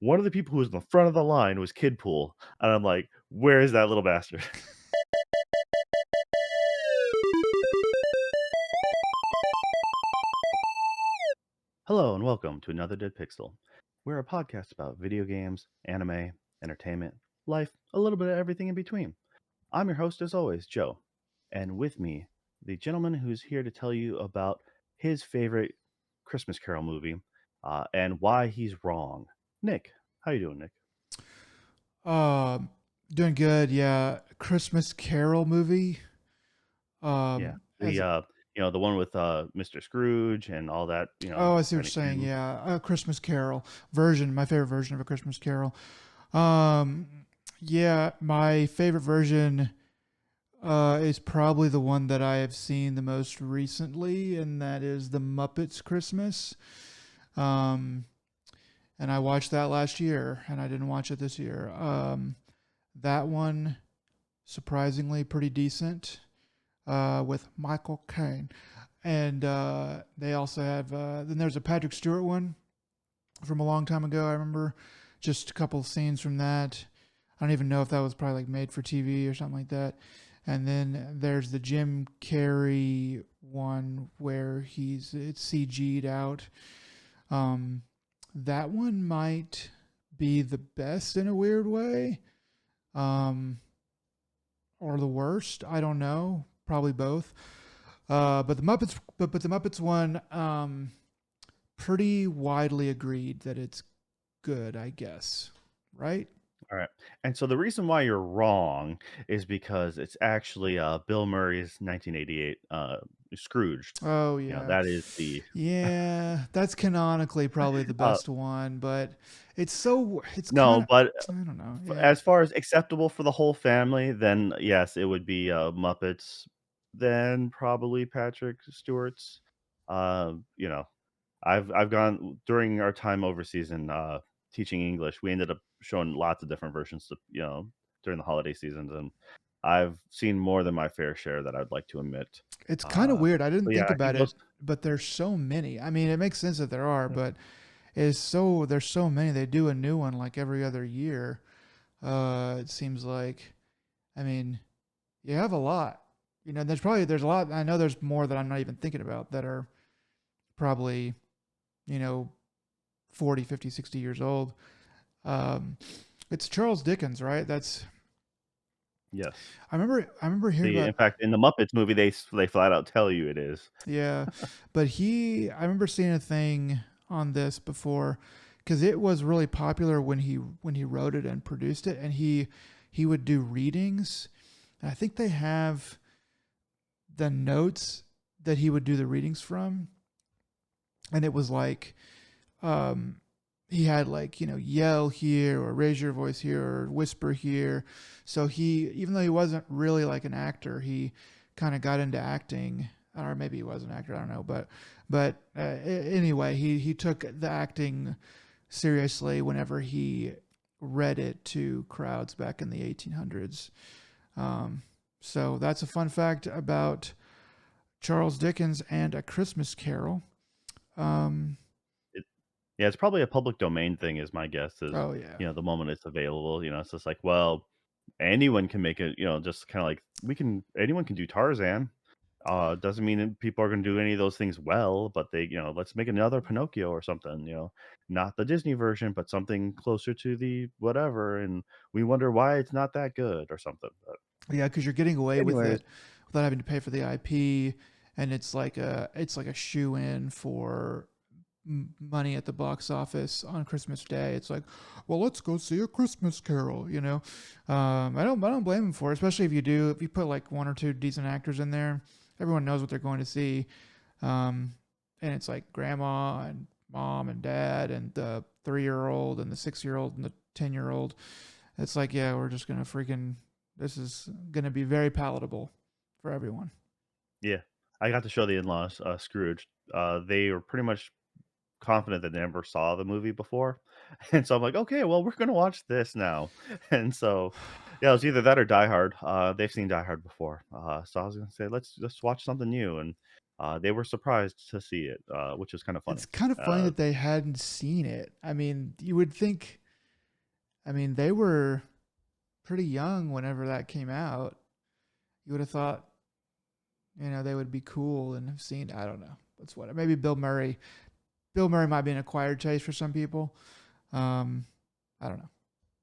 one of the people who was in the front of the line was Kid Pool, and I'm like, "Where is that little bastard?" Hello and welcome to another Dead Pixel. We're a podcast about video games, anime, entertainment, life, a little bit of everything in between. I'm your host, as always, Joe, and with me, the gentleman who's here to tell you about his favorite Christmas Carol movie and why he's wrong. Nick, how you doing, Nick? Um, Doing good. Yeah, Christmas Carol movie. Yeah, As the one with Mr. Scrooge and all that, oh, I see what kind you're of saying. goo. Yeah, a Christmas Carol version. My favorite version of a Christmas Carol. Um, yeah, my favorite version is probably the one that I have seen the most recently, and that is the Muppets Christmas. Um, and I watched that last year, and I didn't watch it this year. That one surprisingly pretty decent. With Michael Caine. And they also have, then there's a Patrick Stewart one from a long time ago. I remember just a couple of scenes from that. I don't even know if that was probably like made for TV or something like that. And then there's the Jim Carrey one where it's CG'd out. Um, that one might be the best in a weird way, um, or the worst. I don't know. Probably both. But the Muppets one, pretty widely agreed that it's good. I guess, right? All right. And so the reason why you're wrong is because it's actually Bill Murray's 1988 Scrooged. Oh yeah, That is the yeah. That's canonically probably the uh best one, but it's kind no, of but I don't know. Yeah, as far as acceptable for the whole family, then yes, it would be Muppets, then probably Patrick Stewart's. You know, I've gone during our time overseas and teaching English. We ended up showing lots of different versions, during the holiday seasons, and I've seen more than my fair share that I'd like to admit. it's kind of Uh, weird. I didn't but yeah, think I think about it, those. but there's so many. I mean, it makes sense that there are, Yeah. but there's so many. They do a new one like every other year. It seems like. I mean, you have a lot. There's a lot. I know there's more that I'm not even thinking about that are probably, you know, 40, 50, 60 years old. Um, it's Charles Dickens, right? That's Yes. I remember hearing In about fact, in the Muppets movie, they flat out tell you it is. yeah, but I remember seeing a thing on this before because it was really popular when he wrote it and produced it, and he would do readings. And I think they have the notes that he would do the readings from, and it was like um, he had like yell here or raise your voice here or whisper here. So he, even though he wasn't really like an actor, he kind of got into acting, or maybe he was an actor, I don't know, but anyway, he took the acting seriously whenever he read it to crowds back in the 1800s. um, so that's a fun fact about Charles Dickens and A Christmas Carol. um, It Yeah, it's probably a public domain thing is my guess is, oh yeah. the moment it's available, it's just like, well, anyone can make it, just kinda like anyone can do Tarzan. Doesn't mean that people are gonna do any of those things well, but let's make another Pinocchio or something, not the Disney version, but something closer to the whatever, and we wonder why it's not that good or something, but Yeah, because you're getting away with anyways. it without having to pay for the IP, and it's like a shoe in for money at the box office on Christmas Day. It's like, well, let's go see a Christmas Carol. I don't blame them for it, especially if you put like one or two decent actors in there, everyone knows what they're going to see, um, and it's like grandma and mom and dad and the 3 year old and the 6 year old and the 10 year old. It's like, yeah, we're just gonna freaking. This is gonna be very palatable for everyone. Yeah. I got to show the in-laws, Scrooge. They were pretty much confident that they never saw the movie before, and so I'm like, "Okay, well, we're gonna watch this now." And so, yeah, it was either that or Die Hard. They've seen Die Hard before, so I was gonna say, "Let's watch something new," and, they were surprised to see it, which is kinda funny. It's kind of funny Uh that they hadn't seen it. I mean, you would think. I mean, they were pretty young whenever that came out. You would have thought, they would be cool and have seen. I don't know. That's what. Maybe Bill Murray. Bill Murray might be an acquired taste for some people. Um, I don't know.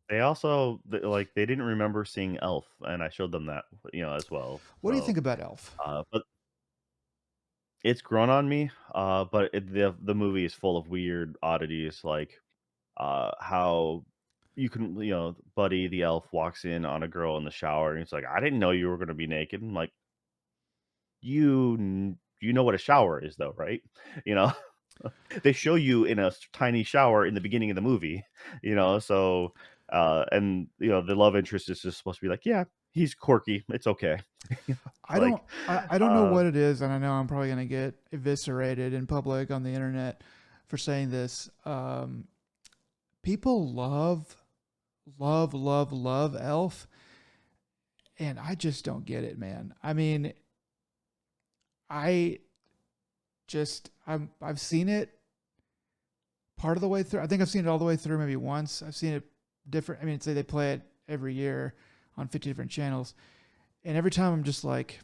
They also like, they didn't remember seeing Elf, and I showed them that, as well. What do you So, think about Elf? but it's grown on me, but the movie is full of weird oddities, like, how you can Buddy the elf walks in on a girl in the shower, and he's like, "I didn't know you were gonna be naked." I'm like, You know what a shower is though, right?" You know? They show you in a tiny shower in the beginning of the movie, so, and, the love interest is just supposed to be like, "Yeah, he's quirky, it's okay." I don't. Like, I don't know uh what it is, and I know I'm probably gonna get eviscerated in public on the internet for saying this. People love Elf, and I just don't get it, man. I mean, I I've seen it part of the way through. I think I've seen it all the way through maybe once. I've seen it different. I mean, say they play it every year on 50 different channels, and every time I'm just like,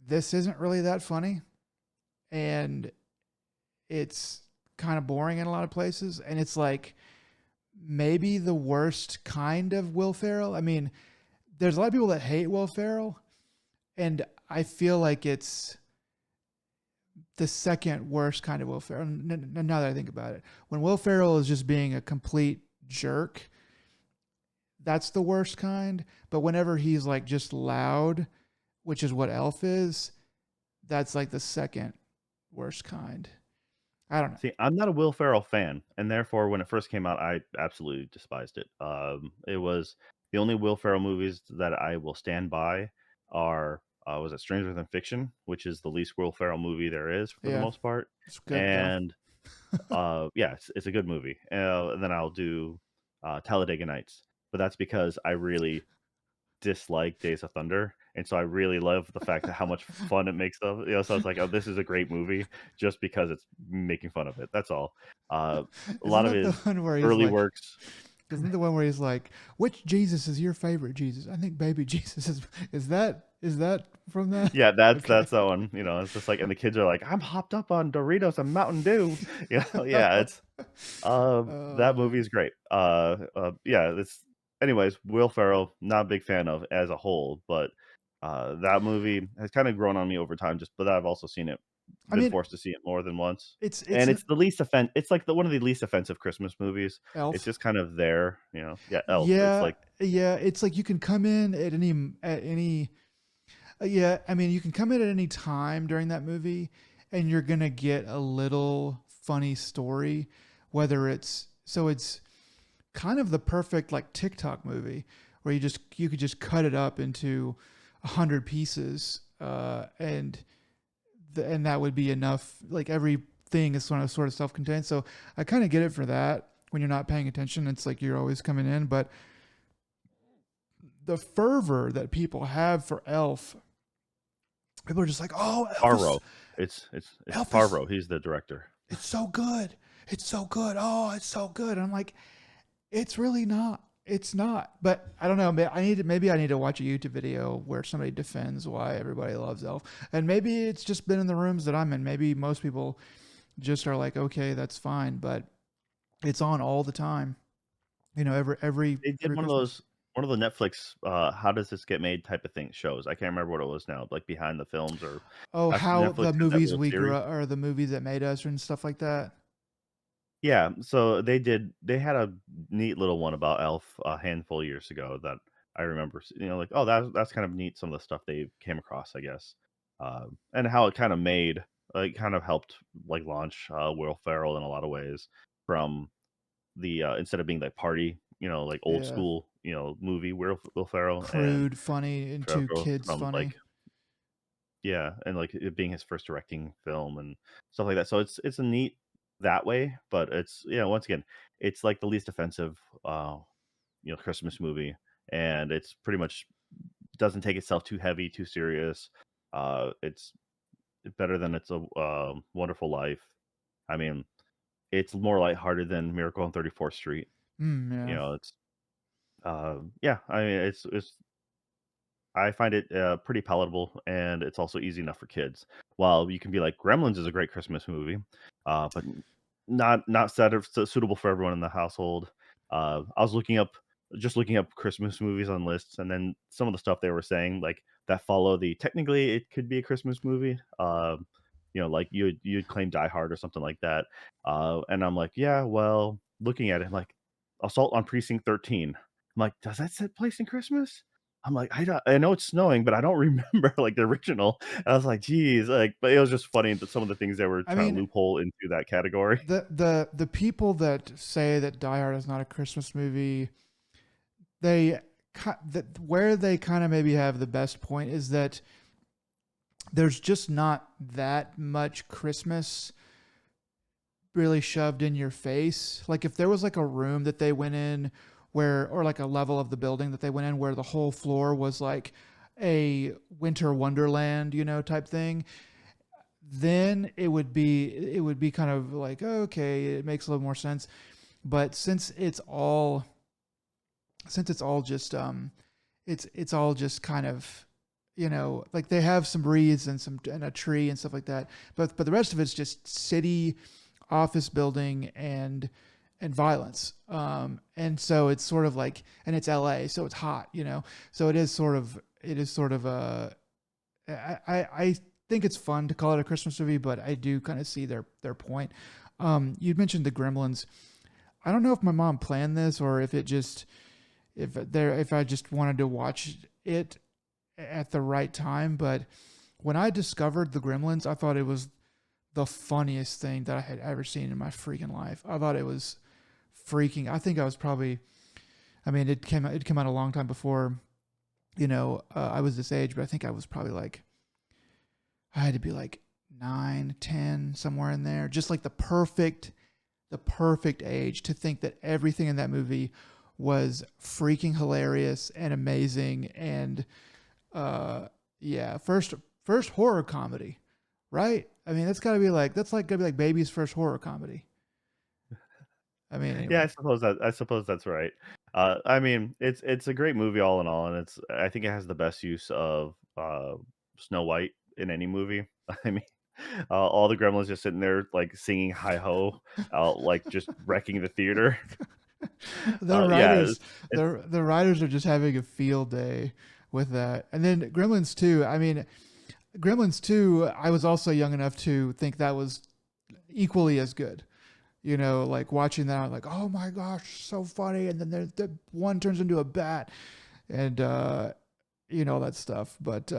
this isn't really that funny, and it's kind of boring in a lot of places, and it's like maybe the worst kind of Will Ferrell. I mean, there's a lot of people that hate Will Ferrell, and I feel like it's the second worst kind of Will Ferrell. Now that I think about it, when Will Ferrell is just being a complete jerk, that's the worst kind. But whenever he's like just loud, which is what Elf is, that's like the second worst kind. I don't know. See, I'm not a Will Ferrell fan, and therefore, when it first came out, I absolutely despised it. It was the only Will Ferrell movies that I will stand by are, was it Stranger Than Fiction, which is the least Will Ferrell movie there is for the Yeah, most part, it's good though. and, yeah, it's a good movie, and then I'll do, Talladega Nights, but that's because I really dislike Days of Thunder, and so I really love the fact that how much fun it makes of so I was like, "Oh, this is a great movie," just because it's making fun of it, that's all. A Isn't lot of that the his one where he's early like, works. isn't the one where he's like, which Jesus is your favorite Jesus? I think baby Jesus is. Is that from that? Yeah, Okay. that's that one, it's just like and the kids are like, "I'm hopped up on Doritos and Mountain Dew." Yeah, it's that uh, movie is great. Yeah, it's anyways, Will Ferrell, not a big fan of as a whole, but, that movie has kinda grown on me over time just but I've also I been mean, forced to see it more than once, it's and an it's it's like the one of the least offensive Christmas movies. It's Elf. just kind of there, Yeah, Elf, it's Yeah, like yeah. It's like you can come in at any. Yeah, I mean, you can come in at any time during that movie, and you're gonna get a little funny story. Whether it's kind of the perfect like TikTok movie where you could just cut it up into 100 pieces, and that would be enough. Like everything is sort of self-contained. So I kind of get it for that. When you're not paying attention, it's like you're always coming in. But the fervor that people have for Elf, people are just like, "Oh, Farro. It's Elf is, Farro, he's the director. it's so good, it's so good. Oh, it's so good." And I'm like, it's really not. It's not. But I don't know. Maybe I need to watch a YouTube video where somebody defends why everybody loves Elf. And maybe it's just been in the rooms that I'm in. Maybe most people just are like, okay, that's fine. But it's on all the time. Every They did every Christmas. one of the Netflix, "How does this get made?" type of thing shows. I can't remember what it was now, like behind the films or Oh, how Netflix the had that movies little we grew series. up, or the movies that made us, and stuff like that. Yeah, so they had a neat little one about Elf a handful of years ago that I remember, like, "Oh, that's kind of neat," some of the stuff they came across, I guess, and how it kinda made kind of helped, like, launch, Will Ferrell in a lot of ways from instead of being, like, party, like, old Yeah, school, movie Will Ferrell and crude, funny, and two Trevor kids from, funny. like yeah, and, like, it being his first directing film and stuff like that, so it's a neat that way, but it's once again, it's, like, the least offensive, Christmas movie, and it's pretty much doesn't take itself too heavy, too serious, it's better than It's a Wonderful Life. I mean, it's more lighthearted than Miracle on 34th Street. You Yeah. know, it's yeah, I mean, it's I find it, pretty palatable, and it's also easy enough for kids. While you can be like, Gremlins is a great Christmas movie, but not suitable for everyone in the household. I was looking up Christmas movies on lists, and then some of the stuff they were saying, like, that follow the technically it could be a Christmas movie, like you'd claim Die Hard or something like that, and I'm like, "Yeah, well," looking at it, I'm like, Assault on Precinct 13. I'm like, "Does that set place in Christmas?" I'm like, I know it's snowing, but I don't remember, like, the original. I was like, "Geez," like, but it was just funny that some of the things they were I trying to mean, loophole into that category. the people that say that Die Hard is not a Christmas movie, they where they kind of maybe have the best point is that there's just not that much Christmas really shoved in your face. Like if there was like a room that they went in where, or like a level of the building that they went in where the whole floor was like a winter wonderland, type thing, then it would be kind of like, okay, it makes a little more sense. But since it's all just it's all just kind of, like they have some wreaths and a tree and stuff like that, but the rest of it's just city office building and violence. And so it's sort of like, and it's LA, so it's hot, so it is sort of I think it's fun to call it a Christmas movie, but I do kind of see their point. You'd mentioned the Gremlins. I don't know if my mom planned this or if I just wanted to watch it at the right time, but when I discovered the Gremlins, I thought it was the funniest thing that I had ever seen in my freaking life. I thought it was freaking. I think I was probably. I mean, it came out a long time before, I was this age, but I think I was probably like, I had to be like 9, 10, somewhere in there. Just like the perfect age to think that everything in that movie was freaking hilarious and amazing. And yeah, first horror comedy, right? I mean, that's gotta be like baby's first horror comedy. I mean, Yeah, anyway. I suppose that's right. I mean, it's a great movie all in all, and I think it has the best use of, Snow White in any movie. I mean, all the gremlins just sitting there, like, singing "Hi Ho," like, just wrecking the theater. the Yeah, writers the writers are just having a field day with that. And then Gremlins 2, I mean, Gremlins 2, I was also young enough to think that was equally as good. Like watching that, I'm like, oh my gosh, so funny. And then the one turns into a bat, and that stuff. But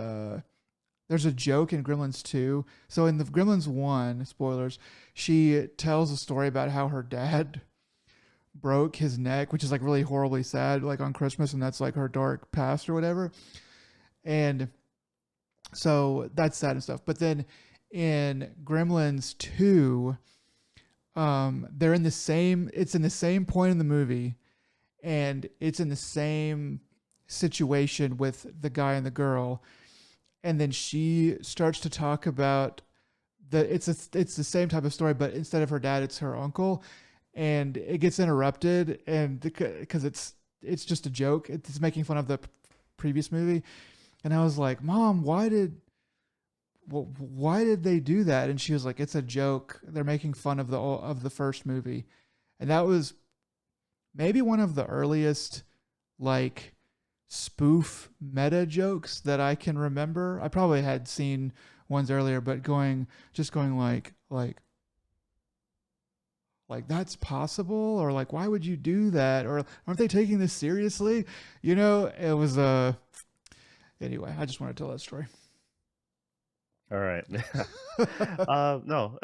there's a joke in Gremlins 2. So in the Gremlins 1, spoilers, she tells a story about how her dad broke his neck, which is like really horribly sad, like on Christmas, and that's like her dark past or whatever. And so that's sad and stuff. But then in Gremlins 2, they're in the same it's in the same point in the movie, and it's in the same situation with the guy and the girl, and then she starts to talk about it's the same type of story, but instead of her dad, it's her uncle, and it gets interrupted, and because it's just a joke, it's making fun of the previous movie. And I was like, Mom, why did they do that? And she was like, it's a joke, they're making fun of the first movie. And that was maybe one of the earliest like spoof meta jokes that I can remember. I probably had seen ones earlier, but going like that's possible, or like why would you do that, or aren't they taking this seriously? It was anyway, I just want to tell that story. alright. No,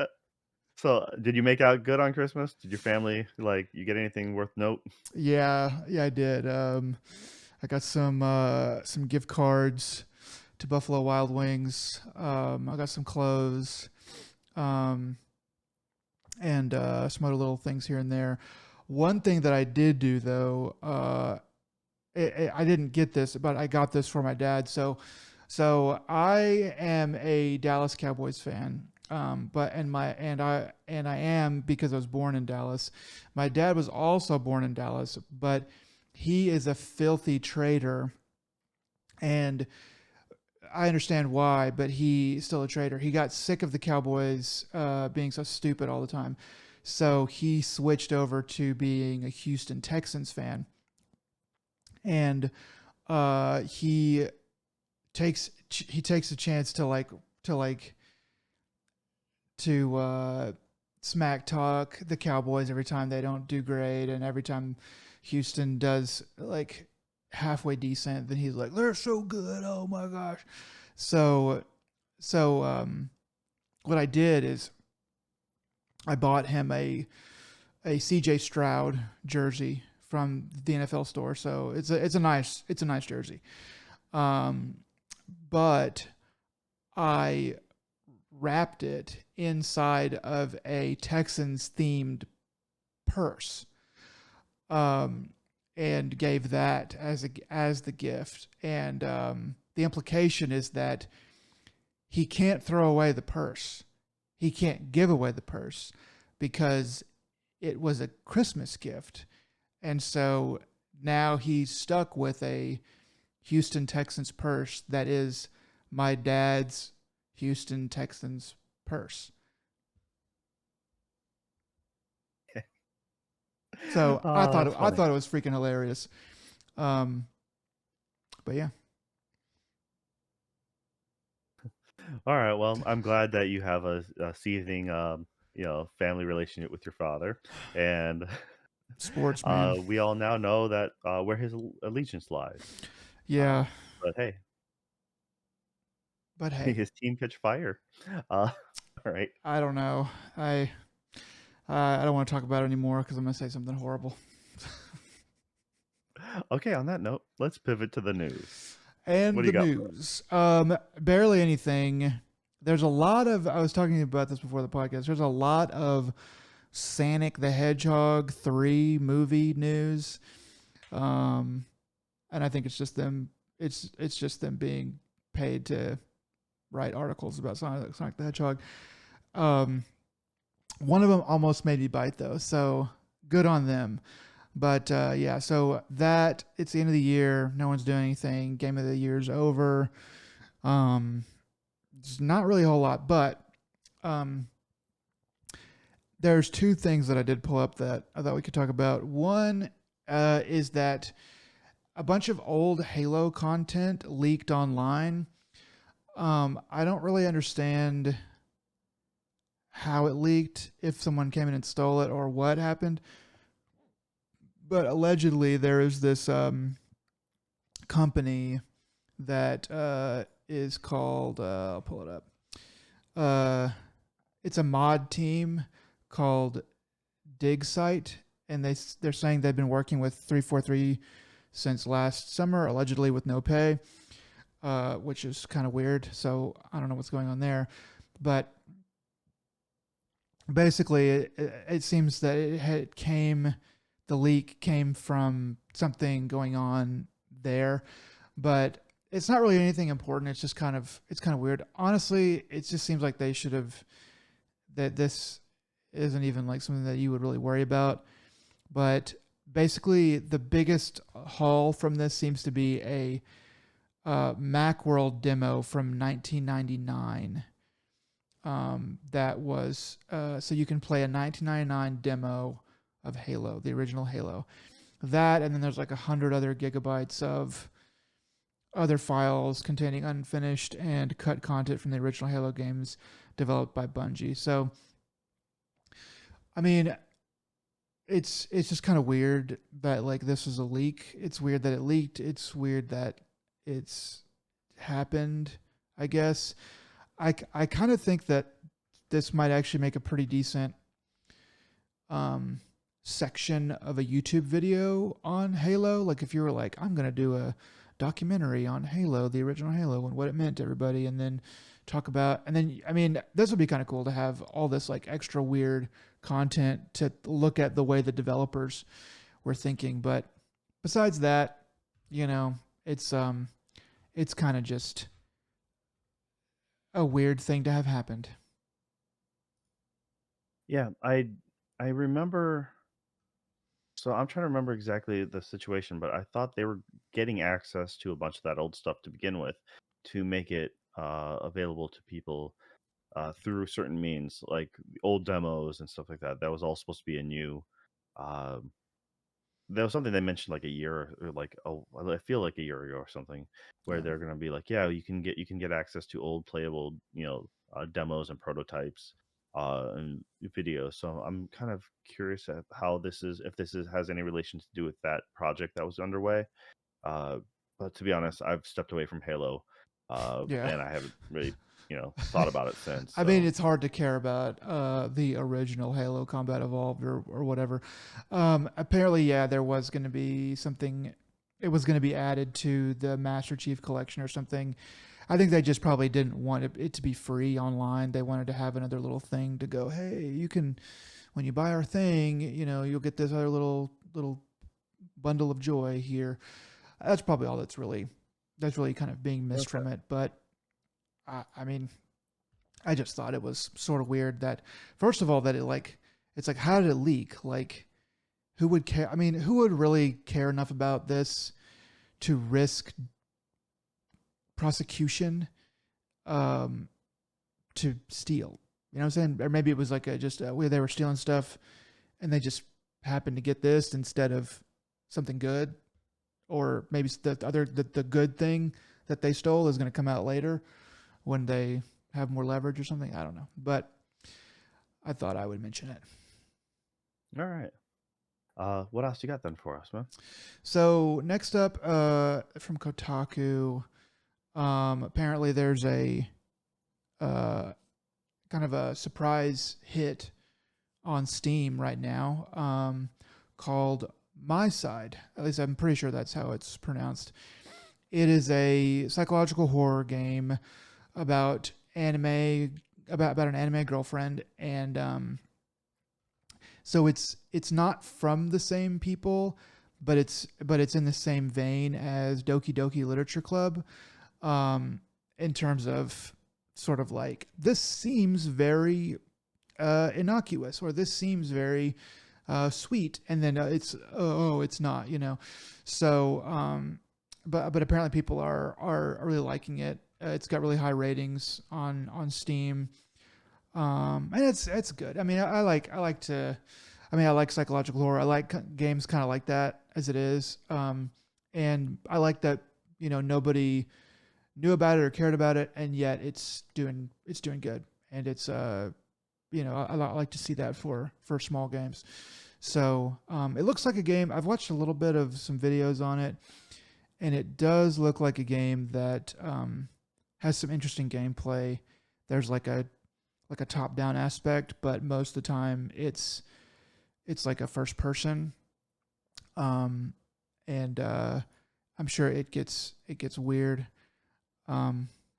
so, did you make out good on Christmas? Did your family, like, you get anything worth note? Yeah, I did. I got some gift cards to Buffalo Wild Wings. I got some clothes, um, and some other little things here and there. One thing that I did do though, I didn't get this, but I got this for my dad. So I am a Dallas Cowboys fan, But and I am because I was born in Dallas. My dad was also born in Dallas, but he is a filthy traitor, and I understand why, but he's still a traitor. He got sick of the Cowboys being so stupid all the time, so he switched over to being a Houston Texans fan, and he takes a chance to like to smack talk the Cowboys every time they don't do great, and every time Houston does like halfway decent, then he's like, "They're so good, oh my gosh." So so what I did is I bought him a CJ Stroud jersey from the NFL store. So it's a nice jersey. Um, but I wrapped it inside of a Texans themed purse, um, and gave that as the gift. And the implication is that he can't throw away the purse. He can't give away the purse because it was a Christmas gift. And so now he's stuck with a Houston Texans purse that is my dad's Houston Texans purse. So I Oh, thought that's it, I funny. thought it was freaking hilarious. Um, but yeah, All right. Well, I'm glad that you have a seething, family relationship with your father, and sports, man. we all now know that where his allegiance lies. Yeah, But hey, but hey, his team catch fire. Uh, all right. I don't know. I don't want to talk about it anymore because I'm gonna say something horrible. Okay. On that note, let's pivot to the news. What And do you the got for us? news. Barely anything. There's a lot of. I was talking about this before the podcast. There's a lot of Sonic the Hedgehog 3 movie news. Um, and I think it's just them. It's just them being paid to write articles about Sonic the Hedgehog. Um, one of them almost made me bite though, so good on them. But yeah, so that it's the end of the year. No one's doing anything. Game of the year's over. Um, it's not really a whole lot, but um, there's two things that I did pull up that I thought we could talk about. One is that a bunch of old Halo content leaked online. I don't really understand how it leaked, if someone came in and stole it, or what happened. But allegedly, there is this company that is called. I'll pull it up. Uh, it's a mod team called DigSite, and they're saying they've been working with 343 since last summer, allegedly with no pay, which is kind of weird. So I don't know what's going on there, but basically, it seems that the leak came from something going on there, but it's not really anything important. It's kind of weird. Honestly, it just seems like they should have that this isn't even like something that you would really worry about. But basically, the biggest haul from this seems to be a Macworld demo from 1999. That was so you can play a 1999 demo of Halo, the original Halo. That, and then there's like 100 other gigabytes of other files containing unfinished and cut content from the original Halo games developed by Bungie. So, I mean, it's just kind of weird that like this was a leak. It's weird that it leaked. It's weird that it's happened. I guess I kind of think that this might actually make a pretty decent um, section of a YouTube video on Halo. Like if you were like, I'm gonna do a documentary on Halo, the original Halo, and what it meant to everybody, and then talk about, and then I mean, this would be kind of cool to have all this like extra weird content to look at the way the developers were thinking. But besides that, you know, it's kind of just a weird thing to have happened. Yeah, I remember. So I'm trying to remember exactly the situation, but I thought they were getting access to a bunch of that old stuff to begin with, to make it available to people through certain means, like old demos and stuff like that. That was all supposed to be a new. Um, there was something they mentioned like a year or like, oh, I feel like a year ago or something, where Yeah. they're going to be like, yeah, you can get access to old playable, demos and prototypes and videos. So I'm kind of curious at how this is, if this has any relation to do with that project that was underway. Uh, but to be honest, I've stepped away from Halo, Yeah. and I haven't really, thought about it since. I mean, So it's hard to care about the original Halo Combat Evolved or whatever. Apparently, yeah, there was going to be something. It was going to be added to the Master Chief Collection or something. I think they just probably didn't want it to be free online. They wanted to have another little thing to go. Hey, you can when you buy our thing, you'll get this other little bundle of joy here. That's probably all that's really kind of being missed okay, from it. But I mean, I just thought it was sort of weird that first of all that it's like how did it leak? Like who would care? I mean, who would really care enough about this to risk prosecution um, to steal? You know what I'm saying? Or maybe it was like just where they were stealing stuff and they just happened to get this instead of something good, or maybe the good thing that they stole is going to come out later when they have more leverage or something. I don't know, but I thought I would mention it. all right. What else you got then for us, man? So next up, from Kotaku, apparently there's a uh, kind of a surprise hit on Steam right now, called My Side. At least I'm pretty sure that's how it's pronounced. It is a psychological horror game about anime about an anime girlfriend, and so it's not from the same people, but it's in the same vein as Doki Doki Literature Club, in terms of sort of like this seems very innocuous, or this seems very sweet, and then it's not, So, but apparently people are really liking it. It's got really high ratings on Steam, and it's good. I mean, I like psychological horror. I like games kind of like that as it is, and I like that nobody knew about it or cared about it, and yet it's doing good, and it's I like to see that for small games. So it looks like a game. I've watched a little bit of some videos on it, and it does look like a game that has some interesting gameplay. There's like a top down aspect, but most of the time it's like a first person, um, and I'm sure it gets weird.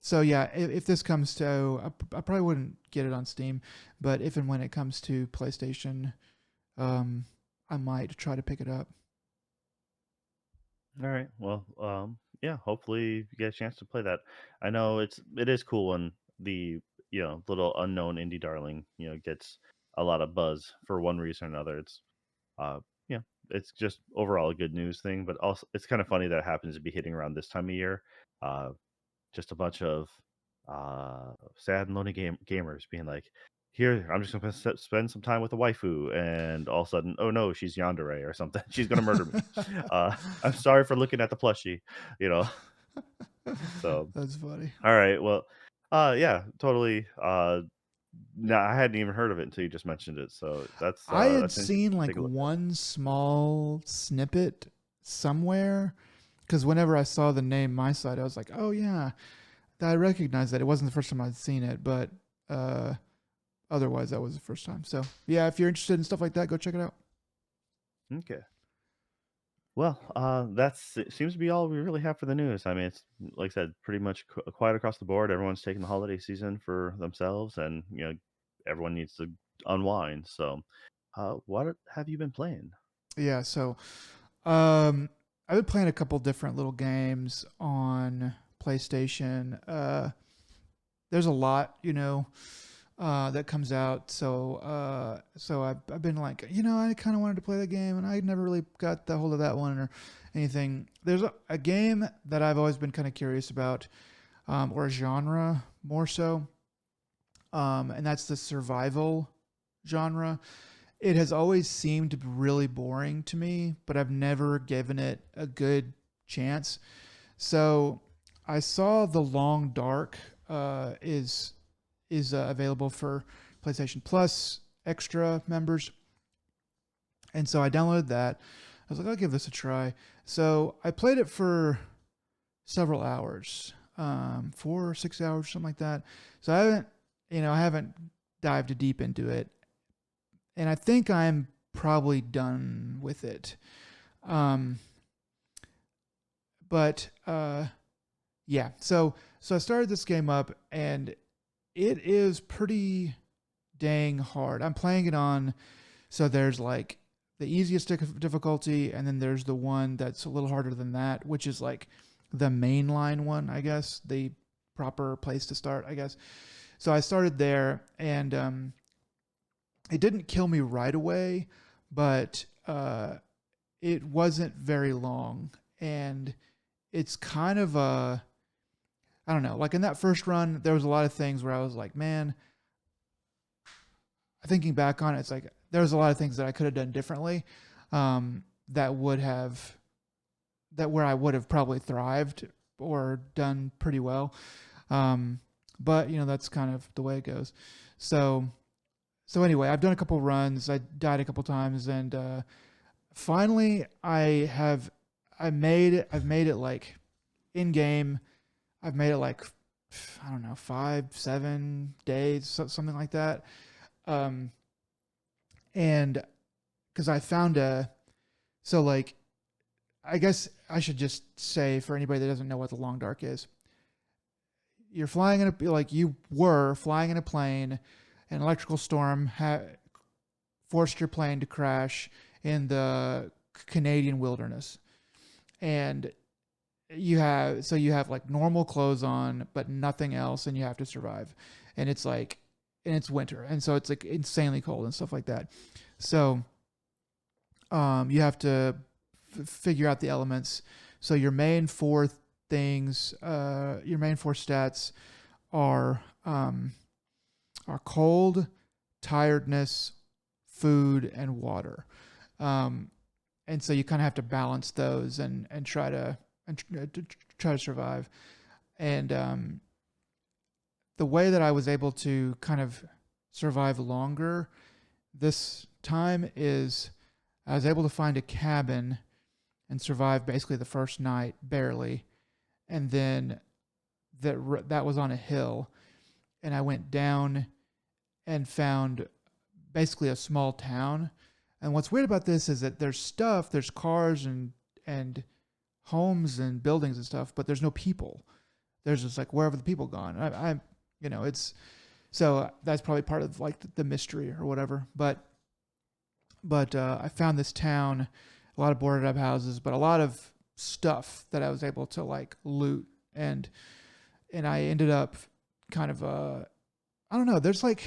So yeah, if this comes to, I probably wouldn't get it on Steam, but if and when it comes to PlayStation, um, I might try to pick it up. All right. Well, yeah. Hopefully, you get a chance to play that. I know it is cool when the little unknown indie darling gets a lot of buzz for one reason or another. Uh yeah, it's just overall a good news thing. But also, it's kind of funny that it happens to be hitting around this time of year. Uh, just a bunch of sad and lonely gamers being like, "Here, I'm just gonna spend some time with a waifu," and all of a sudden, oh no, she's yandere or something. She's gonna murder me. I'm sorry for looking at the plushie, you know. So, That's funny. all right, well, yeah, totally. No, I hadn't even heard of it until you just mentioned it. So I had that's interesting seen to like take a look at. one small snippet somewhere, because whenever I saw the name My Side, I was like, oh yeah, I recognized that. It wasn't the first time I'd seen it, but uh, otherwise that was the first time. So yeah, if you're interested in stuff like that, go check it out. Okay. Well, that's it seems to be all we really have for the news. I mean, it's like I said, pretty much quiet across the board. Everyone's taking the holiday season for themselves, and everyone needs to unwind. So, what have you been playing? Yeah, so um, I've been playing a couple different little games on PlayStation. There's a lot, that comes out. So I've been like, I kind of wanted to play that game, and I never really got the hold of that one or anything. There's a game that I've always been kind of curious about, or a genre more so, and that's the survival genre. It has always seemed really boring to me, but I've never given it a good chance. So I saw The Long Dark is available for PlayStation Plus extra members, and so I downloaded that. I was like, I'll give this a try. So I played it for several hours, 4 or 6 hours, something like that. So I haven't dived deep into it, and I think I'm probably done with it. Um, but yeah, so I started this game up, and it is pretty dang hard. I'm playing it on, so there's like the easiest difficulty, and then there's the one that's a little harder than that, which is like the mainline one, I guess, the proper place to start, I guess. So I started there, and it didn't kill me right away, but it wasn't very long, and it's kind of a, I don't know, like in that first run, there was a lot of things where I was like, man, thinking back on it, it's like there was a lot of things that I could have done differently, that would have, that where I would have probably thrived or done pretty well. Um, but that's kind of the way it goes. So anyway, I've done a couple runs. I died a couple times, and finally I've made it like in game. I've made it like, I don't know, 5, 7 days, something like that. Um, and because I found so like, I guess I should just say for anybody that doesn't know what the Long Dark is, you're flying in a, like you were flying in a plane, an electrical storm forced your plane to crash in the Canadian wilderness, and you have like normal clothes on but nothing else, and you have to survive, and it's winter, and so it's like insanely cold and stuff like that. So you have to figure out the elements. So your main four stats are cold, tiredness, food, and water. Um, and so you kind of have to balance those and try to survive. And the way that I was able to kind of survive longer this time is I was able to find a cabin and survive basically the first night barely, and then that was on a hill, and I went down and found basically a small town. And what's weird about this is that there's cars and homes and buildings and stuff, but there's no people. There's just like, wherever the people gone. It's, so that's probably part of like the mystery or whatever. But I found this town, a lot of boarded up houses, but a lot of stuff that I was able to like loot, and I ended up kind of I don't know. There's like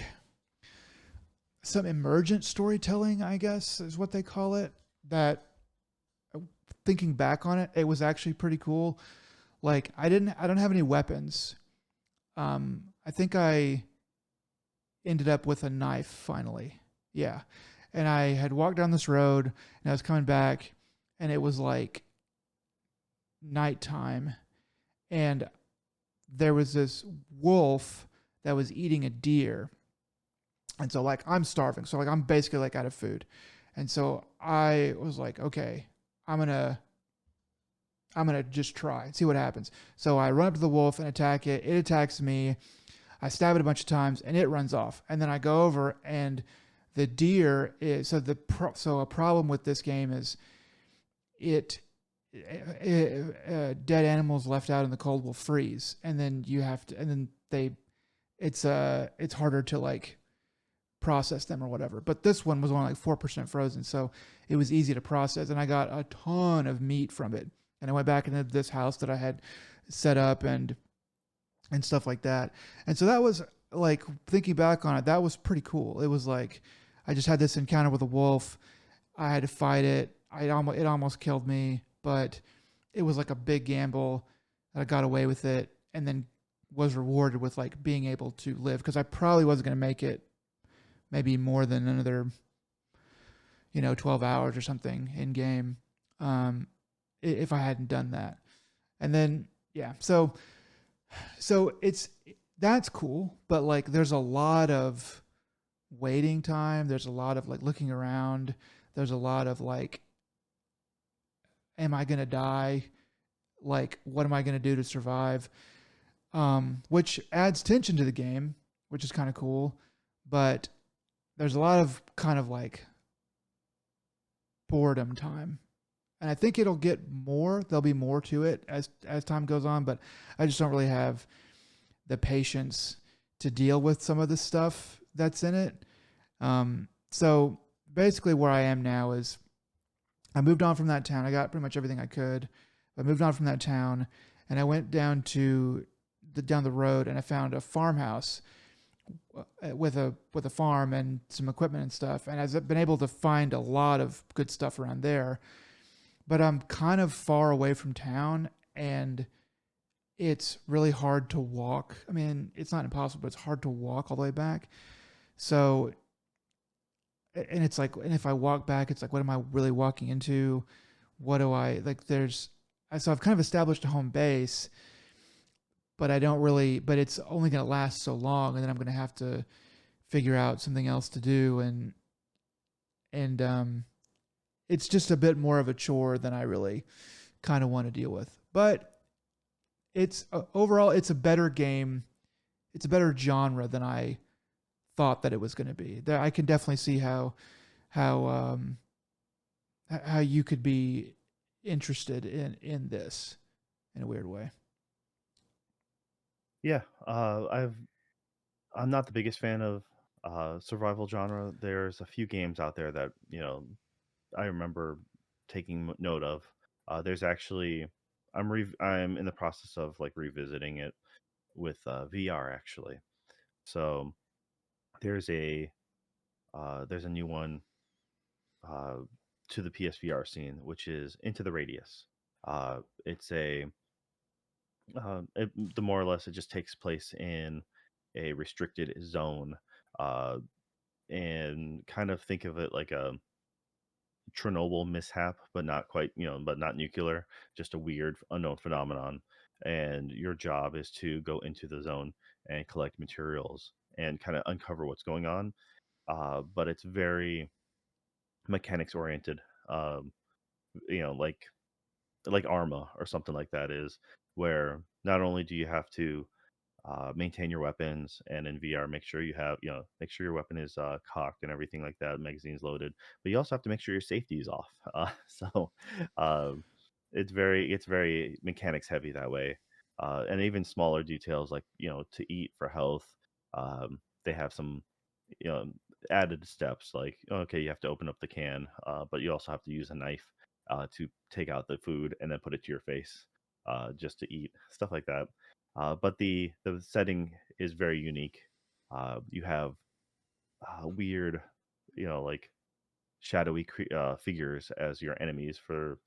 some emergent storytelling, I guess, is what they call it. That, thinking back on it, it was actually pretty cool. Like I don't have any weapons. I think I ended up with a knife finally. Yeah. And I had walked down this road, and I was coming back, and it was like nighttime, and there was this wolf that was eating a deer. And so like I'm starving. So like I'm basically like out of food. And so I was like, okay, I'm gonna just try and see what happens. So I run up to the wolf and attack it. It attacks me. I stab it a bunch of times, and it runs off. And then I go over, and the deer is, so a problem with this game is dead animals left out in the cold will freeze, and then you have to, and then it's harder to like process them or whatever. But this one was only like 4% frozen, so it was easy to process, and I got a ton of meat from it. And I went back into this house that I had set up and stuff like that. And so that was like thinking back on it, that was pretty cool. It was like I just had this encounter with a wolf. I had to fight it. It almost killed me, but it was like a big gamble. I got away with it, and then was rewarded with like being able to live because I probably wasn't going to make it maybe more than another 12 hours or something in game, um, if I hadn't done that. And then yeah, so it's that's cool, but like there's a lot of waiting time. There's a lot of like looking around. There's a lot of like, am I gonna die? Like, what am I gonna do to survive? Which adds tension to the game, which is kind of cool. But there's a lot of kind of like boredom time, and I think it'll get more. There'll be more to it as time goes on, but I just don't really have the patience to deal with some of the stuff that's in it. So basically, where I am now is I moved on from that town. I got pretty much everything I could. I moved on from that town, and I went down the road, and I found a farmhouse with a farm and some equipment and stuff. And I've been able to find a lot of good stuff around there. But I'm kind of far away from town, and it's really hard to walk. I mean, it's not impossible, but it's hard to walk all the way back. So, and it's like, and if I walk back, it's like, what am I really walking into? What do I like? So I've kind of established a home base, but I don't really, but it's only going to last so long. And then I'm going to have to figure out something else to do. And it's just a bit more of a chore than I really kind of want to deal with. But it's overall, it's a better game. It's a better genre than I thought that it was going to be. I can definitely see how how you could be interested in this in a weird way. Yeah, I'm not the biggest fan of survival genre. There's a few games out there that I remember taking note of. There's actually I'm in the process of like revisiting it with VR actually. So there's a there's a new one uh, to the PSVR scene, which is Into the Radius. It's a the more or less it just takes place in a restricted zone, uh, and kind of think of it like a Chernobyl mishap, but not quite, but not nuclear, just a weird unknown phenomenon. And your job is to go into the zone and collect materials and kind of uncover what's going on. But it's very mechanics oriented. Like Arma or something like that is where not only do you have to maintain your weapons, and in VR, make sure your weapon is cocked and everything like that, magazines loaded. But you also have to make sure your safety is off. So um, it's very mechanics heavy that way, and even smaller details like to eat for health. They have some you know added steps like okay, you have to open up the can, but you also have to use a knife to take out the food and then put it to your face just to eat stuff like that. But the setting is very unique. You have weird, like shadowy figures as your enemies for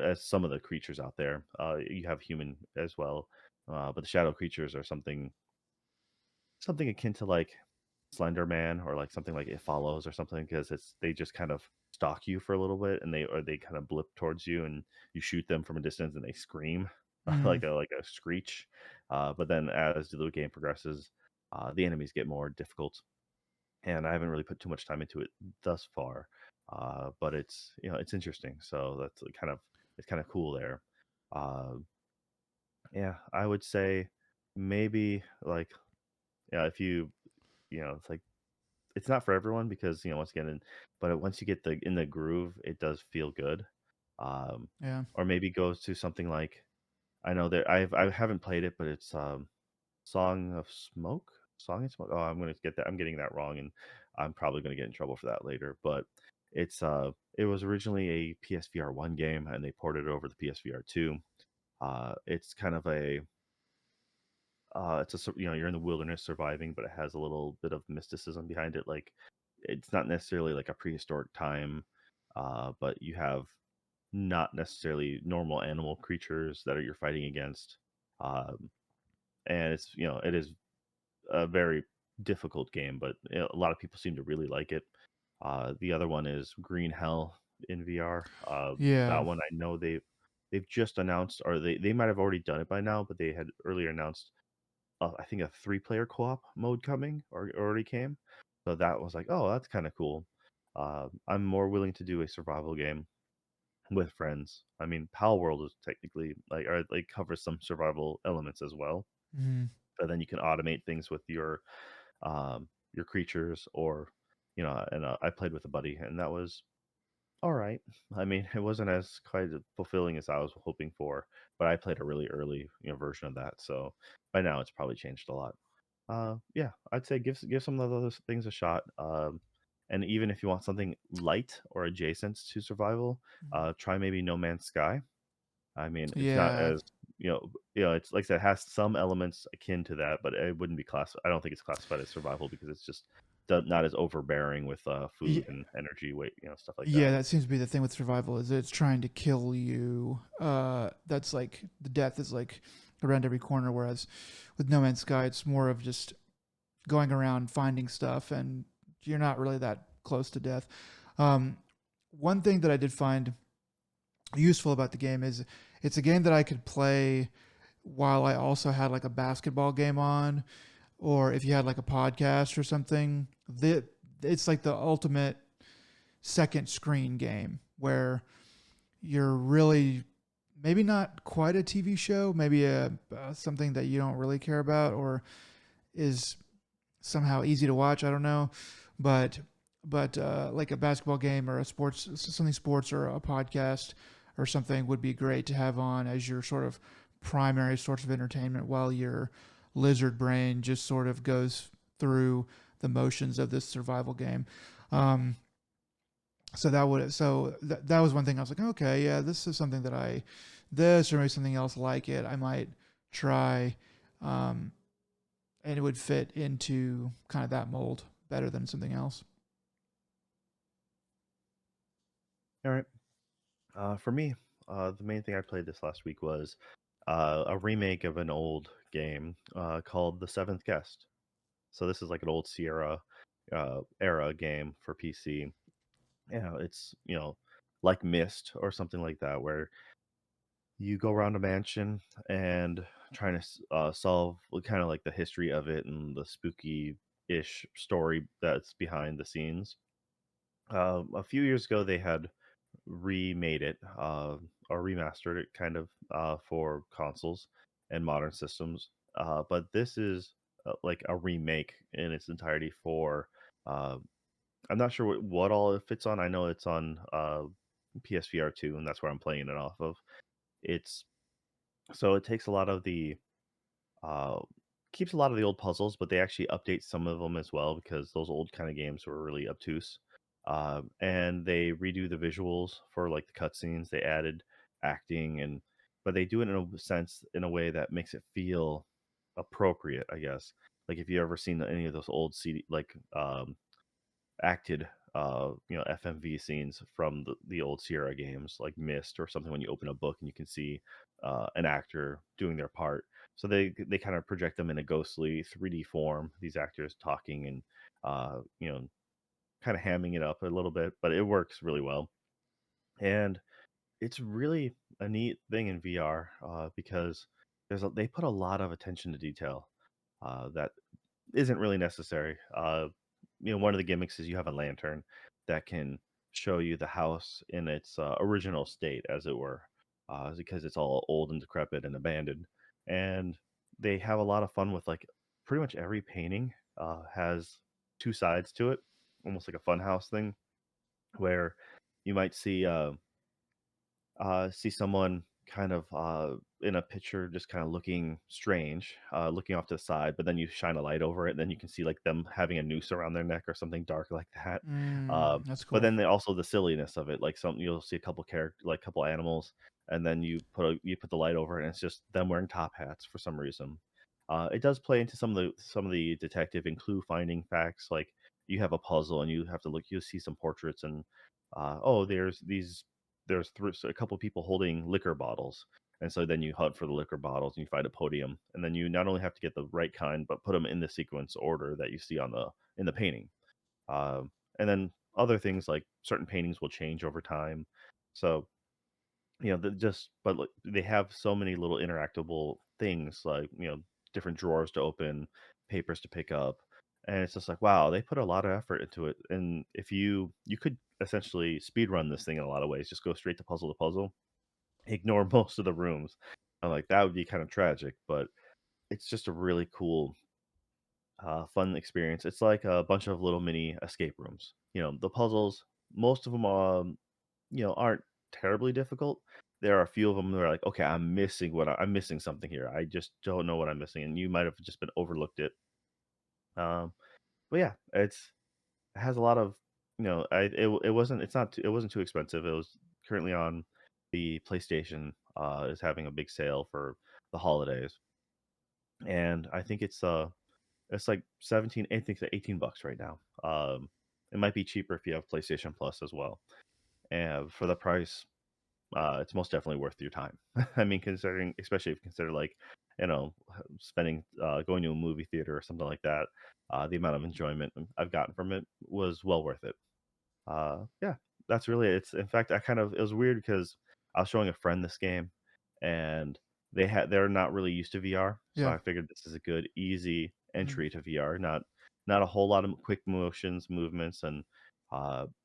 as some of the creatures out there. You have human as well, but the shadow creatures are something akin to like Slender Man or like something like It Follows or something because they just kind of stalk you for a little bit and they kind of blip towards you and you shoot them from a distance and they scream Mm, like a screech. But then as the game progresses, the enemies get more difficult, and I haven't really put too much time into it thus far. But it's interesting, so that's it's kind of cool there. Uh, yeah, I would say maybe like yeah, if it's like it's not for everyone because, once again, but once you get in the groove, it does feel good. Um, yeah. or maybe goes to something like I know that I haven't played it, but it's Song of Smoke, Song and Smoke. Oh, I'm getting that wrong, and I'm probably gonna get in trouble for that later. But it was originally a PSVR one game, and they ported it over to PSVR two. It's kind of you're in the wilderness surviving, but it has a little bit of mysticism behind it. Like it's not necessarily like a prehistoric time, but you have not necessarily normal animal creatures that you're fighting against. Um, and it is a very difficult game, but a lot of people seem to really like it. The other one is Green Hell in VR. Yeah. That one I know they've just announced, or they might have already done it by now, but they had earlier announced I think a 3-player co-op mode coming or already came. So that was like, oh, that's kind of cool. I'm more willing to do a survival game with friends. I mean, Pal World is technically like covers some survival elements as well, Mhm. but then you can automate things with your creatures or and I played with a buddy and that was all right. I mean, it wasn't as quite as fulfilling as I was hoping for, but I played a really early, version of that. So by now it's probably changed a lot. Yeah, I'd say give some of those things a shot. And even if you want something light or adjacent to survival, Mhm. try maybe No Man's Sky. I mean, it's not Yeah. as it's like I said, it has some elements akin to that, but it wouldn't be class. I don't think it's classified as survival because it's just not as overbearing with food Ye- and energy, weight, stuff like Yeah, that. that seems to be the thing with survival is it's trying to kill you. That's like the death is like around every corner, whereas with No Man's Sky, it's more of just going around finding stuff, and you're not really that close to death. Um, One thing that I did find useful about the game is it's a game that I could play while I also had like a basketball game on, or if you had like a podcast or something. It's like the ultimate second screen game where you're really maybe not quite a TV show, maybe something that you don't really care about or is somehow easy to watch. I don't know, but like a basketball game or a sports or a podcast or something would be great to have on as your sort of primary source of entertainment while your lizard brain just sort of goes through the motions of this survival game. Um, that was one thing I was like, okay, yeah, this is something that this or maybe something else like it I might try, um, and it would fit into kind of that mold better than something else. All right. For me, the main thing I played this last week was a remake of an old game called The Seventh Guest. So this is like an old Sierra era game for PC. It's like Myst or something like that, where you go around a mansion and trying to solve kind of like the history of it and the spooky ish story that's behind the scenes. A few years ago, they had remade it or remastered it kind of for consoles and modern systems. But this is like a remake in its entirety for. Uh, I'm not sure what all it fits on. I know it's on PSVR 2, and that's where I'm playing it off of. It's so it takes a lot of the uh, keeps a lot of the old puzzles, but they actually update some of them as well because those old kind of games were really obtuse. And they redo the visuals for like the cutscenes. They added acting but they do it in a sense in a way that makes it feel appropriate, I guess. Like if you ever seen any of those old CD acted FMV scenes from the old Sierra games like Mist or something when you open a book and you can see an actor doing their part. So they kind of project them in a ghostly 3D form, these actors talking and uh, you know kind of hamming it up a little bit, but it works really well. And it's really a neat thing in VR because they put a lot of attention to detail that isn't really necessary. One of the gimmicks is you have a lantern that can show you the house in its original state, as it were, because it's all old and decrepit and abandoned. And they have a lot of fun with like pretty much every painting has two sides to it, almost like a funhouse thing, where you might see someone kind of in a picture just kind of looking strange, looking off to the side, but then you shine a light over it, and then you can see like them having a noose around their neck or something dark like that. That's But cool. then also the silliness of it, like some you'll see a couple like couple animals, and then you put the light over it, and it's just them wearing top hats for some reason. It does play into some of the detective and clue finding facts. Like you have a puzzle and you have to look. You see some portraits and oh, a couple people holding liquor bottles, and so then you hunt for the liquor bottles and you find a podium, and then you not only have to get the right kind, but put them in the sequence order that you see on the in the painting. And then other things like certain paintings will change over time. So they have so many little interactable things like, different drawers to open, papers to pick up, and it's just like, wow, they put a lot of effort into it. And if you could essentially speed run this thing in a lot of ways, just go straight to puzzle, ignore most of the rooms. I'm like, that would be kind of tragic, but it's just a really cool, fun experience. It's like a bunch of little mini escape rooms. The puzzles, most of them, aren't terribly difficult. There are a few of them that are like, okay, I'm missing something here. I just don't know what I'm missing, and you might have just been overlooked it. But yeah, it has a lot of, it wasn't it's not too, it wasn't too expensive. It was currently on the PlayStation, is having a big sale for the holidays, and I think it's like 17, I think it's 18 bucks right now. It might be cheaper if you have PlayStation Plus as well. And for the price, it's most definitely worth your time. I mean, considering, especially if you consider like, spending, going to a movie theater or something like that, the amount of enjoyment I've gotten from it was well worth it. Yeah, that's really it. It's in fact, it was weird because I was showing a friend this game, and they're not really used to VR, so Yeah. I figured this is a good, easy Mm. entry to VR. Not a whole lot of quick movements, and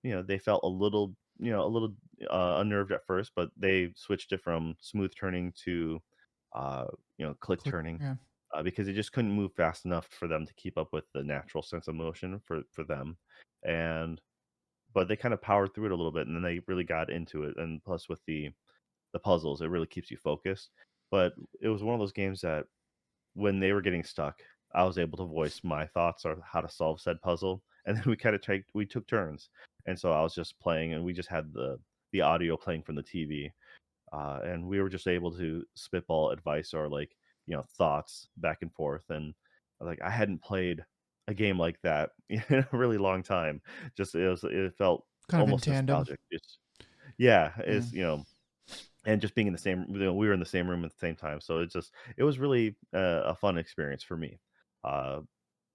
they felt a little unnerved at first, but they switched it from smooth turning to click Click. turning. Yeah. Because it just couldn't move fast enough for them to keep up with the natural sense of motion for them, and but they kind of powered through it a little bit, and then they really got into it, and plus with the puzzles, it really keeps you focused. But it was one of those games that when they were getting stuck, I was able to voice my thoughts on how to solve said puzzle, and then we took turns, and so I was just playing, and we just had the audio playing from the TV, and we were just able to spitball advice or like thoughts back and forth, and like I hadn't played a game like that in a really long time. It felt Kind of in almost tandem. nostalgic. It's yeah, Yeah. and just being in the same, we were in the same room at the same time, so it was really a fun experience for me. Uh,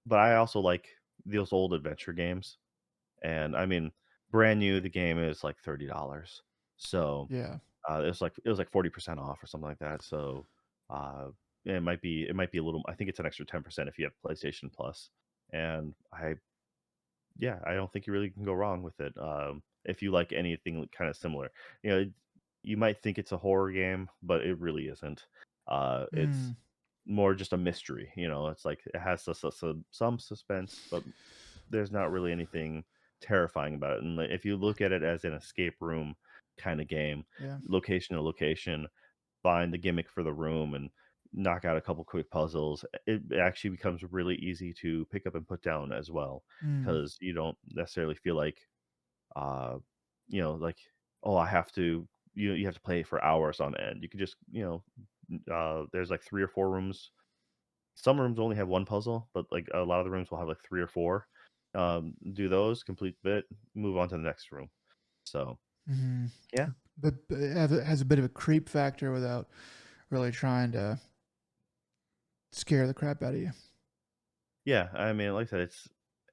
but I also like those old adventure games, and I mean, brand new, the game is like $30, so Yeah. it was like 40% off or something like that, so, yeah, it might be a little, I think it's an extra 10% if you have PlayStation Plus, and I don't think you really can go wrong with it, if you like anything kinda similar. You might think it's a horror game, but it really isn't. It's Mm. more just a mystery, it's like it has some suspense, but there's not really anything terrifying about it, and, like, if you look at it as an escape room kinda game, Yeah. location to location, find the gimmick for the room, and knock out a couple quick puzzles, it actually becomes really easy to pick up and put down as well, Mm. because you don't necessarily feel like, uh, like, "Oh, I have to," you have to play for hours on end. You could just, there's like 3 or 4 rooms. Some rooms only have 1 puzzle, but, like, a lot of the rooms will have, like, 3 or 4. Do those, complete bit, move on to the next room. So, Mm. yeah. But it has a bit of a creep factor without really trying to scare the crap out of you. Yeah, I mean, like I said,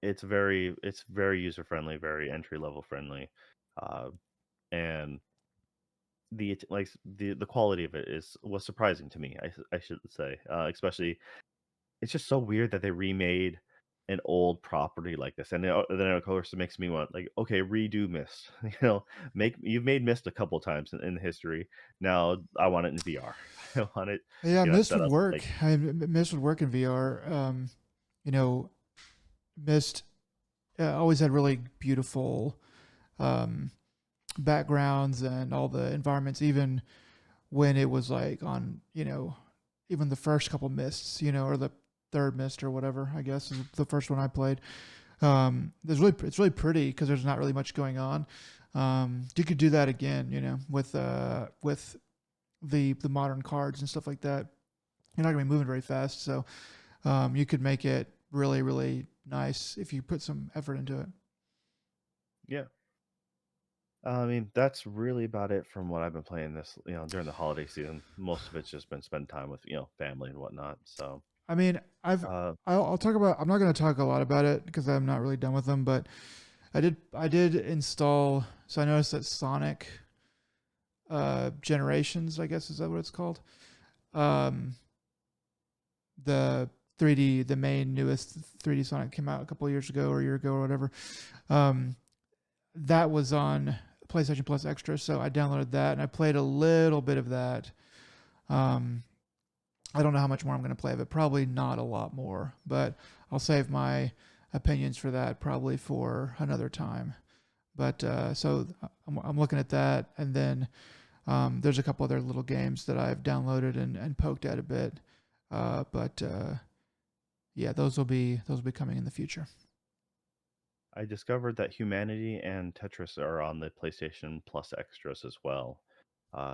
it's very user friendly, very entry level friendly, uh, and the quality of it was surprising to me. I should say, especially it's just so weird that they remade an old property like this, and then of course it makes me want like, okay, redo Myst. Make you've made Myst a couple times in history. Now I want it in VR. I want it, Yeah, Mist set would up work. like Mist would work in VR. You know, Mist always had really beautiful um, backgrounds and all the environments, even when it was like on, even the first couple Mists, or the third Mist or whatever, I guess is the first one I played. It's really pretty because there's not really much going on. You could do that again, with the modern cards and stuff like that. You're not going to be moving very fast, so you could make it really, really nice if you put some effort into it. Yeah. I mean, that's really about it from what I've been playing this, during the holiday season. Most of it's just been spending time with, family and whatnot. So, I mean, uh, I'll talk about. I'm not going to talk a lot about it because I'm not really done with them. But I did install. So I noticed that Sonic Generations, I guess is that what it's called? Um, the 3D, the main newest 3D Sonic came out a couple of years ago or a year ago or whatever. Um, that was on PlayStation Plus Extra, so I downloaded that and I played a little bit of that. Um, I don't know how much more I'm going to play of it. Probably not a lot more, but I'll save my opinions for that probably for another time. But so I'm looking at that, and then there's a couple other little games that I've downloaded and poked at a bit. But yeah, those will be coming in the future. I discovered that Humanity and Tetris are on the PlayStation Plus extras as well.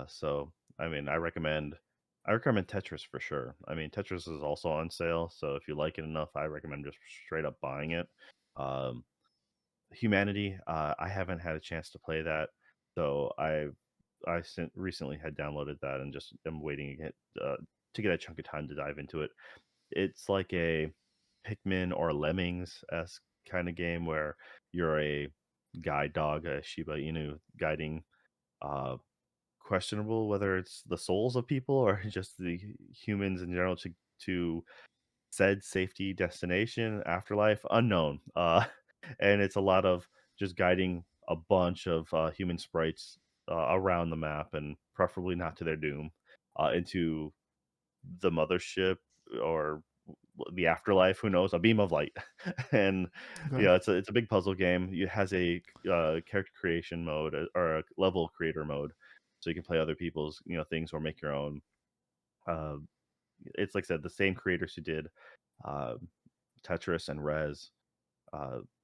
So I mean, I recommend Tetris for sure. I mean, Tetris is also on sale, so if you like it enough, I recommend just straight up buying it. Um, Humanity, I haven't had a chance to play that, so recently had downloaded that and just am waiting to get a chunk of time to dive into it. It's like a Pikmin or Lemmings esque kind of game where you're a guide dog, a Shiba Inu, guiding uh, questionable whether it's the souls of people or just the humans in general to said safety destination, afterlife, unknown. And it's a lot of just guiding a bunch of human sprites around the map and preferably not to their doom into the mothership or the afterlife, who knows, a beam of light. And Okay. yeah, it's a big puzzle game. It has a character creation mode or a level creator mode, so you can play other people's things or make your own. uh, it's like I said, the same creators who did uh, Tetris and Res.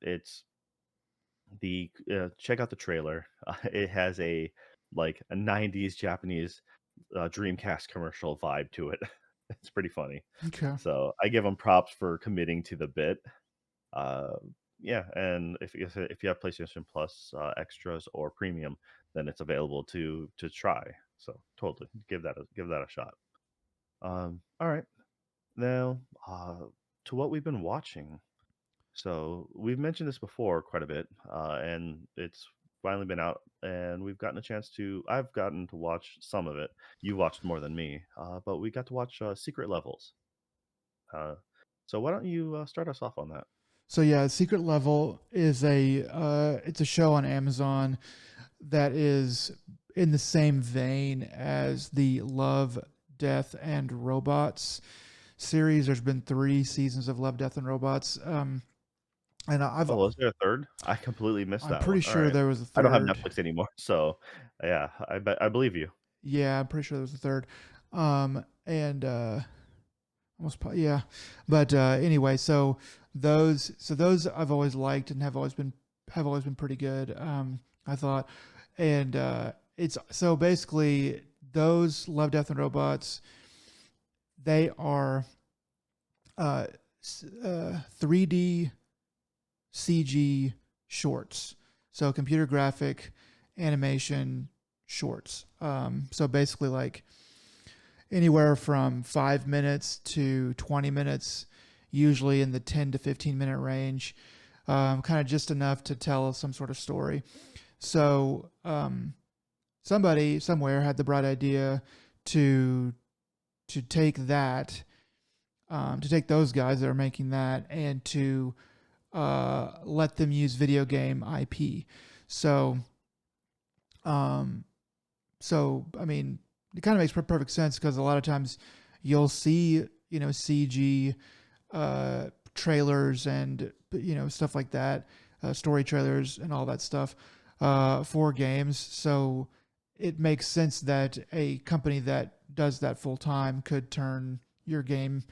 It's the check out the trailer. It has a 90s Japanese Dreamcast commercial vibe to it. It's pretty funny. Okay. So I give them props for committing to the bit. Uh, yeah, and if you have PlayStation Plus extras or premium, then it's available to try. So totally give that a shot. All right, now to what we've been watching. So we've mentioned this before quite a bit, and it's finally been out, and we've gotten a chance to. I've gotten to watch some of it. You watched more than me, but we got to watch Secret Levels. Uh, so why don't you start us off on that? So yeah, Secret Level is it's a show on Amazon that is in the same vein as the Love, Death, and Robots series. There's been 3 seasons of Love, Death, and Robots. And Oh, was there a third? I completely missed I'm that pretty one. All sure right, there was a I don't have third. Netflix anymore, so yeah, I believe you. Yeah, I'm pretty sure there was a third. And yeah, but anyway, so those I've always liked and have always been pretty good. I thought, and it's so basically those Love, Death, and Robots. They are 3D CG shorts, so computer graphic animation shorts. So basically, like anywhere from 5 minutes to 20 minutes, usually in the 10 to 15 minute range, kind of just enough to tell some sort of story. So somebody somewhere had the bright idea to to take that, to take those guys that are making that, and to let them use video game IP. So, um, so I mean, it kind of makes perfect sense because a lot of times you'll see CG trailers and stuff like that, story trailers and all that stuff for games. So it makes sense that a company that does that full time could turn your game,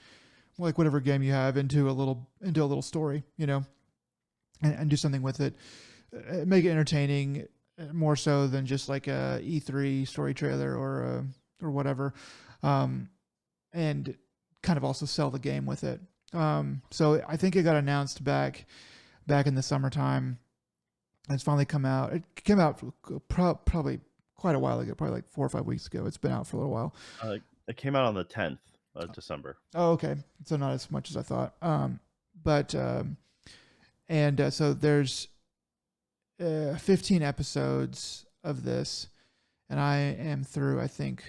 like whatever game you have, into a little story, and do something with it, make it entertaining, more so than just like a E3 story trailer or whatever. Um, and kind of also sell the game with it. So I think it got announced back in the summertime. It's finally come out. It came out probably quite a while ago, probably like 4 or 5 weeks ago. It's been out for a little while. It came out on the 10th of December. Oh, okay. So not as much as I thought. But and so there's 15 episodes of this, and I am through I think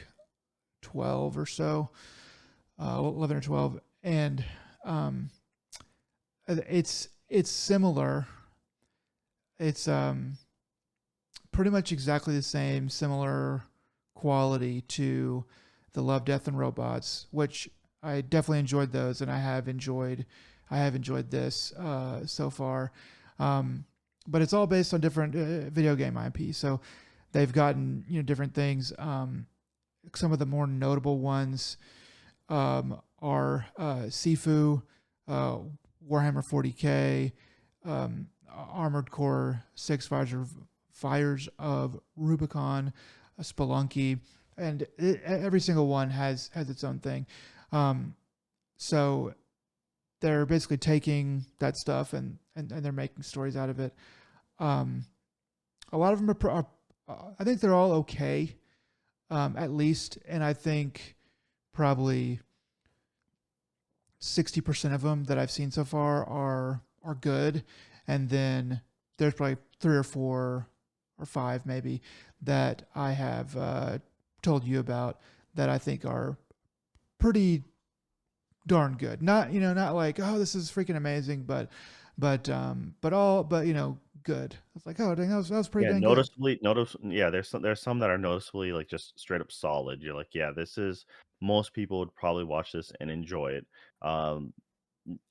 12 or so, 11 or 12, and um, it's similar. It's pretty much exactly the same, similar quality to the Love, Death, and Robots, which I definitely enjoyed those, and I have enjoyed this so far. Um, but it's all based on different video game IP, so they've gotten different things. Some of the more notable ones are Sifu, uh, Warhammer 40K, Armored Core 6, Fires of Rubicon, Spelunky, and every single one has its own thing. Um, so they're basically taking that stuff and they're making stories out of it. Um, a lot of them are I think they're all okay, at least, and I think probably 60% of them that I've seen so far are good, and then there's probably 3 or 4 or 5 maybe that I have told you about that I think are pretty darn good. Not like, oh, this is freaking amazing, but good. It's like, oh dang, that was pretty Yeah, dang good. yeah, there's some that are noticeably, like, just straight up solid. You're like, "Yeah, this is most people would probably watch this and enjoy it." Um,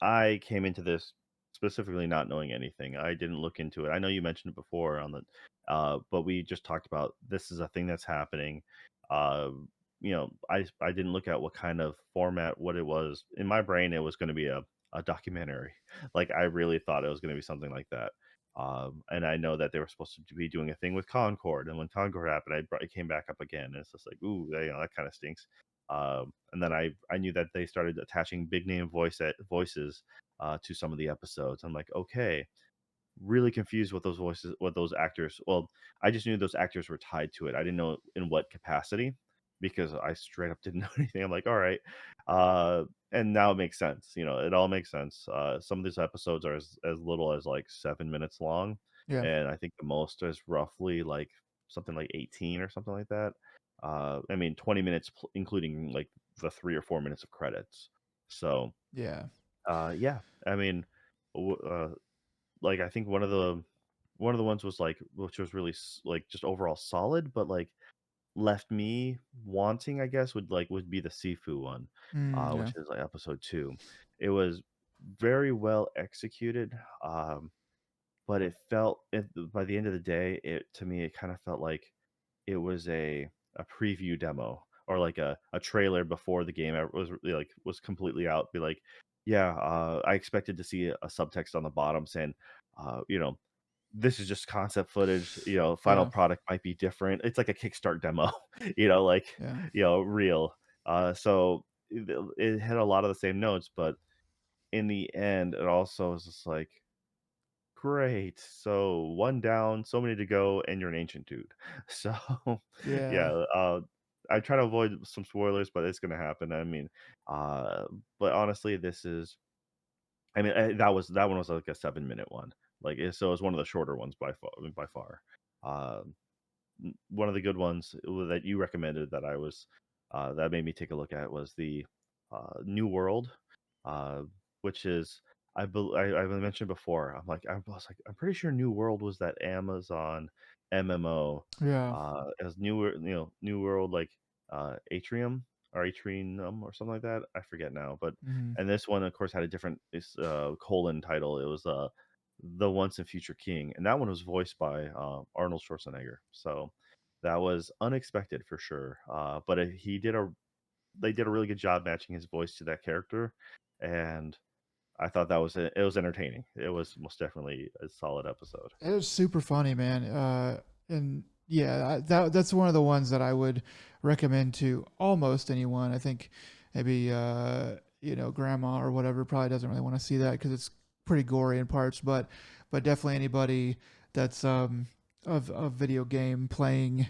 I came into this specifically not knowing anything. I didn't look into it. I know you mentioned it before on the but we just talked about this is a thing that's happening. I didn't look at what kind of format, what it was. In my brain, it was gonna be a documentary. Like, I really thought it was gonna be something like that. And I know that they were supposed to be doing a thing with Concord, and when Concord happened, it came back up again. And it's just like, ooh, that kind of stinks. And then I knew that they started attaching big name voices to some of the episodes. I'm like, okay, really confused what those actors. Well, I just knew those actors were tied to it. I didn't know in what capacity because I straight up didn't know anything. I'm like, all right, and now it makes sense. It all makes sense. Some of these episodes are as little as like 7 minutes long, Yeah, and I think the most is roughly like something like 18 or something like that. I mean, 20 minutes, including like the 3 or 4 minutes of credits. So, yeah. yeah, I mean, w- uh, like, I think one of the ones was, like, which was really like, just overall solid, but, like, left me wanting, I guess, would be the Sifu one, which Yeah. is, like, episode 2. It was very well executed, but by the end of the day, to me, it kinda felt like it was a preview demo or, like, a trailer before the game ever was completely out. Be like, "Yeah, I expected to see a subtext on the bottom saying, uh, you know, this is just concept footage, final Yeah, product might be different." It's like a Kickstart demo, like, yeah. real. So it had a lot of the same notes, but in the end, it also was just like, "Great, so 1 down, so many to go, and you're an ancient dude." So, Yeah. yeah, I try to avoid some spoilers, but it's gonna happen. I mean, but honestly, that one was like a 7-minute one. Like, so it was one of the shorter ones by far. Um One of the good ones that you recommended that made me take a look at was the New World, uh, which is I mentioned before. I'm pretty sure New World was that Amazon MMO. Yeah. As New World, like Atrium or Atrium or something like that. I forget now, but Hmm. and this one of course had a different colon title. It was the Once and Future King, and that one was voiced by Arnold Schwarzenegger. So that was unexpected for sure. But they did a really good job matching his voice to that character, and I thought it was entertaining. It was most definitely a solid episode. It was super funny, man. And yeah, that's one of the ones that I would recommend to almost anyone. I think maybe grandma or whatever probably doesn't really want to see that because it's pretty gory in parts. But definitely anybody that's of video game playing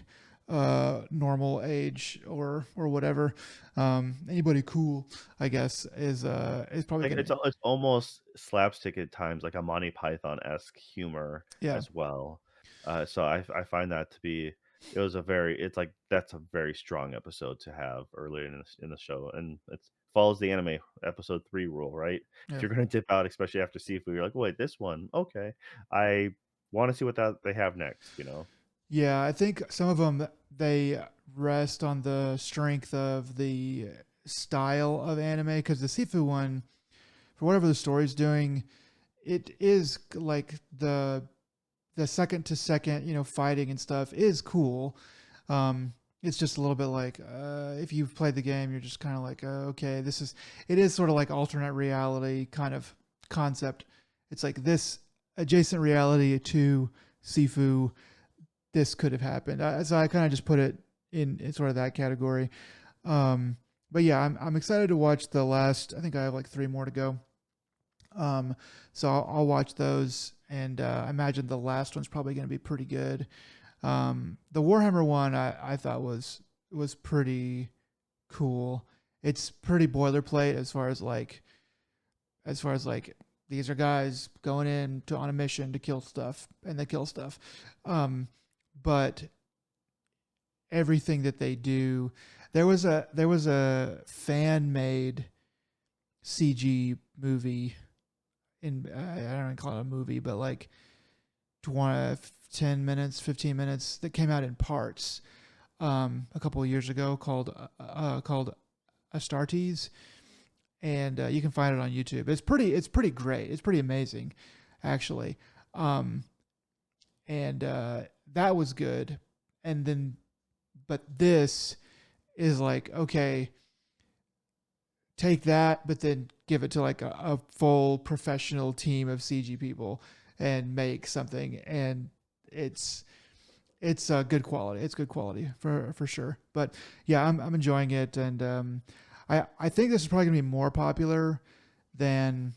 normal age or whatever, anybody cool, I guess, is probably Like, gonna. it's almost slapstick at times, like a Monty Python-esque humor Yeah. as well. So I find that to be it was a very it's like that's a very strong episode to have earlier in the show, and it follows the anime episode 3 rule, right? If Yeah. you're gonna dip out, especially after Seafood, you're like, "Wait, this one? Okay. I wanna see what that they have next," you know? Yeah, I think some of them they rest on the strength of the style of anime because the Sifu one, for whatever the story's doing, it is like the second to second, fighting and stuff is cool. It's just a little bit like if you've played the game, you're just kind of like, okay, it is sort of like alternate reality kind of concept. It's like this adjacent reality to Sifu, this could have happened. So I kind of just put it in sort of that category. Um, but yeah, I'm excited to watch the last. I think I have like three more to go. So I'll watch those, and I imagine the last one's probably going to be pretty good. The Warhammer one I thought was pretty cool. It's pretty boilerplate as far as like these are guys going in on a mission to kill stuff and they kill stuff. But everything that they do, there was a fan made CG movie I don't even call it a movie, but like 20, 10 minutes, 15 minutes that came out in parts a couple of years ago called Astartes, and you can find it on YouTube. It's pretty great. It's pretty amazing, actually. Um, and that was good. And then, but this is like, okay, take that, but then give it to like a full professional team of CG people and make something. And it's good quality. It's good quality for sure. But yeah, I'm enjoying it, and I think this is probably gonna be more popular than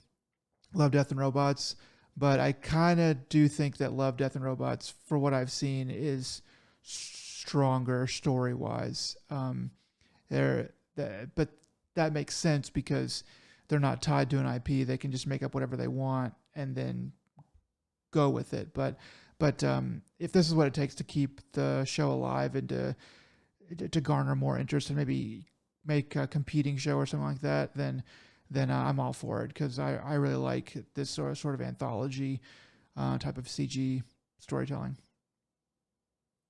Love, Death, and Robots. But I kind of do think that Love, Death, and Robots, for what I've seen, is stronger story wise. But that makes sense because they're not tied to an IP. They can just make up whatever they want and then go with it. But if this is what it takes to keep the show alive and to garner more interest and maybe make a competing show or something like that, then I'm all for it because I really like this sort of anthology type of CG storytelling.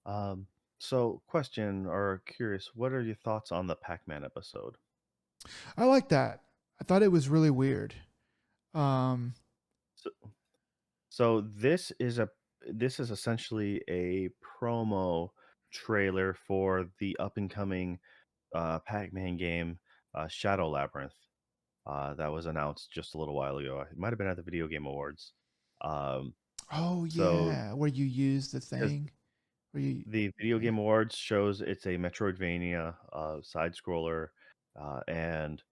Um, so question or curious, what are your thoughts on the Pac-Man episode? I like that. I thought it was really weird. Um, So So this is essentially a promo trailer for the up and coming Pac-Man game Shadow Labyrinth that was announced just a little while ago. It might have been at the Video Game Awards. Um, oh so yeah, where you use the because thing, where you the Video yeah. Game Awards shows it's a Metroidvania side scroller, and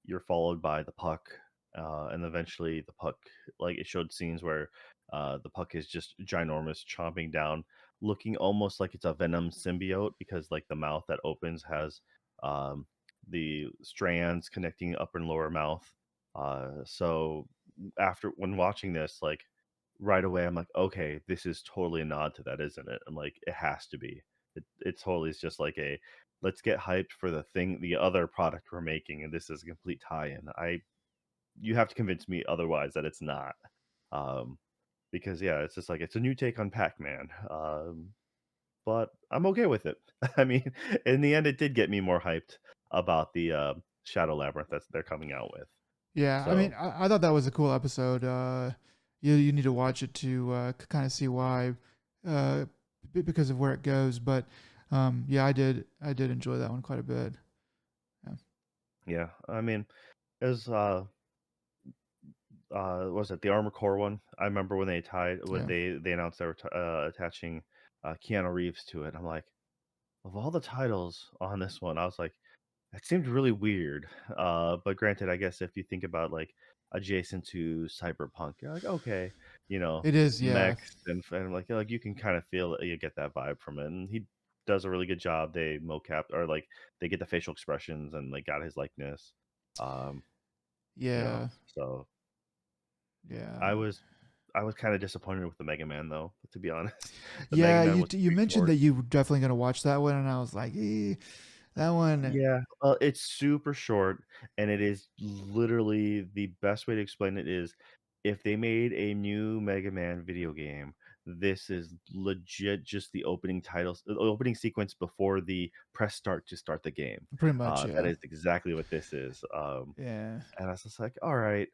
you're followed by the puck, and eventually the puck, like it showed scenes where the puck is just ginormous, chomping down, looking almost like it's a venom symbiote because like the mouth that opens has um, the strands connecting upper and lower mouth. So after when watching this, like right away, I'm like, okay, this is totally a nod to that, isn't it? I'm like, it has to be. It totally is just like a let's get hyped for the other product we're making, and this is a complete tie-in. You have to convince me otherwise that it's not. Um, because yeah, it's just like it's a new take on Pac-Man. But I'm okay with it. I mean, in the end, it did get me more hyped about the Shadow Labyrinth that they're coming out with. Yeah, I mean, So I thought that was a cool episode. You need to watch it to kind of see why, uh, because of where it goes. But yeah, I did enjoy that one quite a bit. Yeah, yeah, I mean, it was what was it the Armor Core one? I remember when yeah, they announced they were attaching Keanu Reeves to it. I'm like, of all the titles on this one, I was like, It seemed really weird, but granted, I guess if you think about, like, adjacent to cyberpunk, you're like, "Okay," you know, It is, yeah. mechs and like, you can kinda feel it, you get that vibe from it, and he does a really good job. They mocap or, like, they get the facial expressions and they got his likeness, um, Yeah. so I Yeah. was I was kinda disappointed with the Mega Man, though, to be honest. The Mega Yeah, Man was you pretty mentioned short. that you were definitely gonna watch that one, and I was like, that one." Yeah, it's super short, and it is literally the best way to explain it is if they made a new Mega Man video game, this is legit just the opening titles the opening sequence before the press start to start the game. Pretty much, That yeah. is exactly what this is, Yeah. and I was just like, "Alright,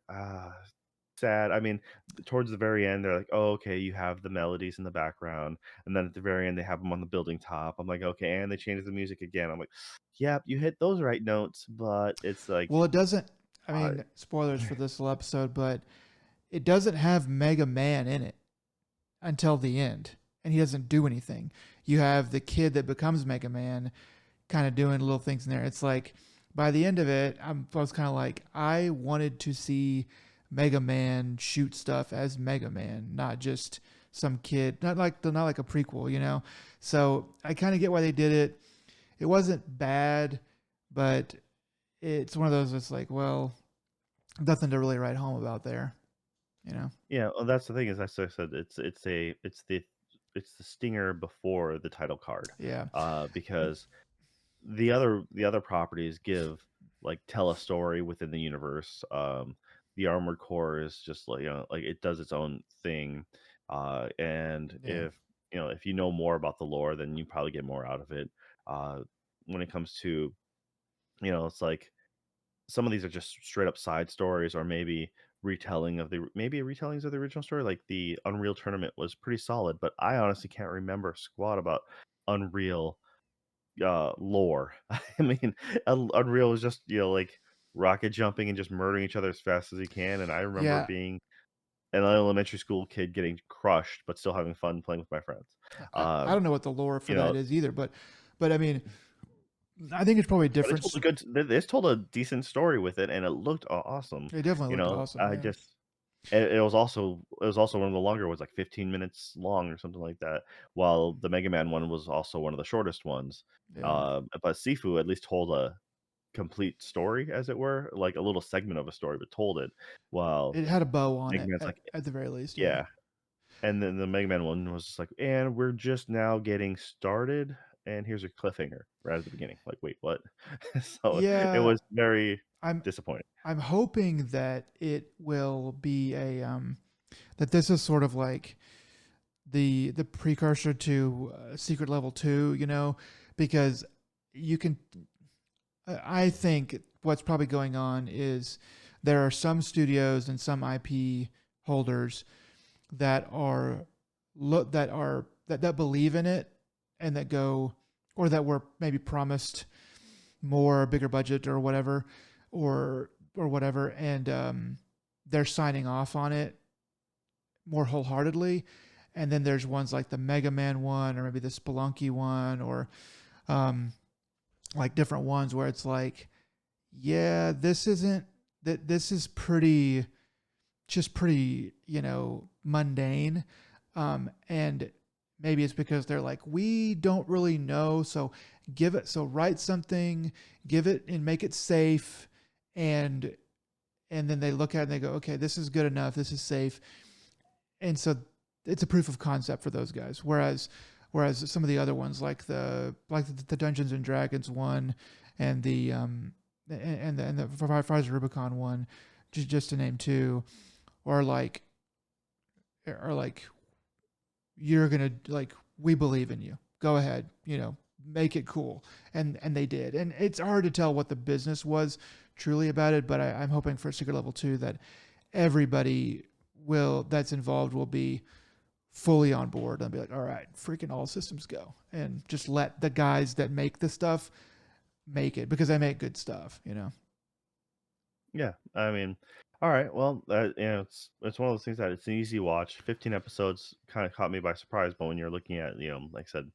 sad." I mean, towards the very end, they're like, "Oh, okay, you have the melodies in the background," and then at the very end, they have them on the building top. I'm like, "Okay," and they change the music again. I'm like, "Yep, you hit those right notes," but it's like, Well, it doesn't I uh mean, spoilers for this little episode, but it doesn't have Mega Man in it until the end, and he doesn't do anything. You have the kid that becomes Mega Man kind of doing little things in there. It's like by the end of it, I was kind of like, I wanted to see Mega Man shoot stuff as Mega Man, not just some kid, not like a prequel, you know. So I kind of get why they did it. It wasn't bad, but it's one of those that's like, well, nothing to really write home about there, you know. yeah, well, that's the thing is that's what I said, it's the stinger before the title card, Yeah, because the other properties give like tell a story within the universe. The Armored Core is just like like it does its own thing. And yeah. if you know more about the lore, then you probably get more out of it. When it comes to it's like some of these are just straight up side stories, or maybe retellings of the original story. Like the Unreal Tournament was pretty solid, but I honestly can't remember squat about Unreal lore. I mean, Unreal is just, like, rocket jumping and just murdering each other as fast as he can, and I remember Yeah, being an elementary school kid getting crushed, but still having fun playing with my friends. I Um, don't know what the lore for you know, that is either, but I mean, I think it's probably a but difference. they told a decent story with it, and it looked awesome, It definitely looked awesome. I Yeah, just it was also one of the longer ones, like 15 minutes long or something like that, while the Mega Man one was also one of the shortest ones. yeah. But Sifu at least told a complete story, as it were, like a little segment of a story, but told it, while It had a bow on Mega it Man's like, at the very least. Yeah. yeah, and then the Mega Man one was just like, "And we're just now getting started, and here's a cliffhanger right at the beginning." Like, "Wait, what?" So, it Yeah, was very I'm disappointing. I'm hoping that it will be a that this is sort of like the precursor to Secret Level 2, you know, because you can I think what's probably going on is there are some studios and some IP holders that are that believe in it and that go or that were maybe promised more bigger budget or whatever or whatever and they're signing off on it more wholeheartedly and then there's ones like the Mega Man one or maybe the Spelunky one or um, like different ones where it's like yeah this isn't that this is pretty just pretty, you know, mundane. And maybe it's because they're like, we don't really know. So so write something, give it and make it safe. And, and then they look at it and they go, okay, this is good enough. This is safe. And so it's a proof of concept for those guys. Whereas some of the other ones like the Dungeons and Dragons one and the Pfizer Rubicon one, just to name two, or like you're gonna like we believe in you. Go ahead, you know, make it cool. And they did. And it's hard to tell what the business was truly about it, but I'm hoping for Secret Level 2 that everybody will that's involved will be fully on board and be like, all right, freaking all systems go. And just let the guys that make the stuff make it because they make good stuff, you know. Yeah, I mean, alright, well, it's one of those things that it's an easy watch. 15 episodes kinda caught me by surprise, but when you're looking at, like I said,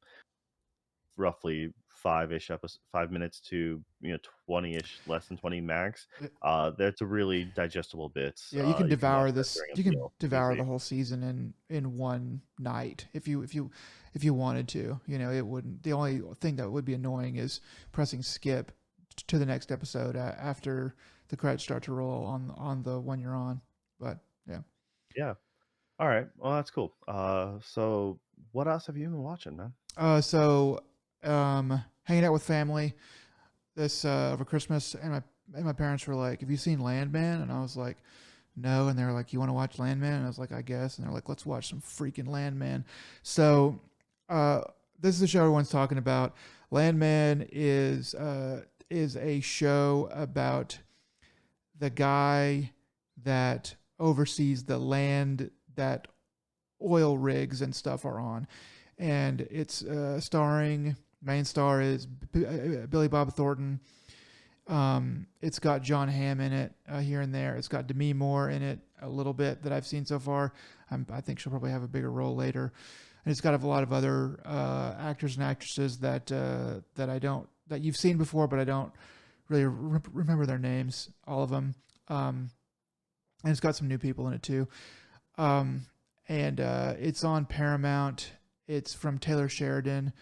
roughly 5-ish episodes, 5 minutes to 20-ish, less than 20 max. Uh, That's a really digestible bits. Yeah, you can You can watch devour that this. during You a can meal, devour easy. the whole season in one night if you wanted to. You know, it wouldn't. The only thing that would be annoying is pressing skip to the next episode after the credits start to roll on the one you're on. But yeah. Yeah. All right. Well, that's cool. So what else have you been watching, man? So hanging out with family this over Christmas, and my parents were like, "Have you seen Landman?" And I was like, "No." And they were like, "You want to watch Landman?" And I was like, "I guess." And they're like, "Let's watch some freaking Landman." So uh, this is the show everyone's talking about. Landman is a show about the guy that oversees the land that oil rigs and stuff are on, and it's starring. Main star is Billy Bob Thornton. It's got John Hamm in it here and there. It's got Demi Moore in it a little bit that I've seen so far. I think she'll probably have a bigger role later. And it's got a lot of other actors and actresses that you've seen before, but I don't really remember their names, all of them. And it's got some new people in it too. Um, and it's on Paramount. It's from Taylor Sheridan,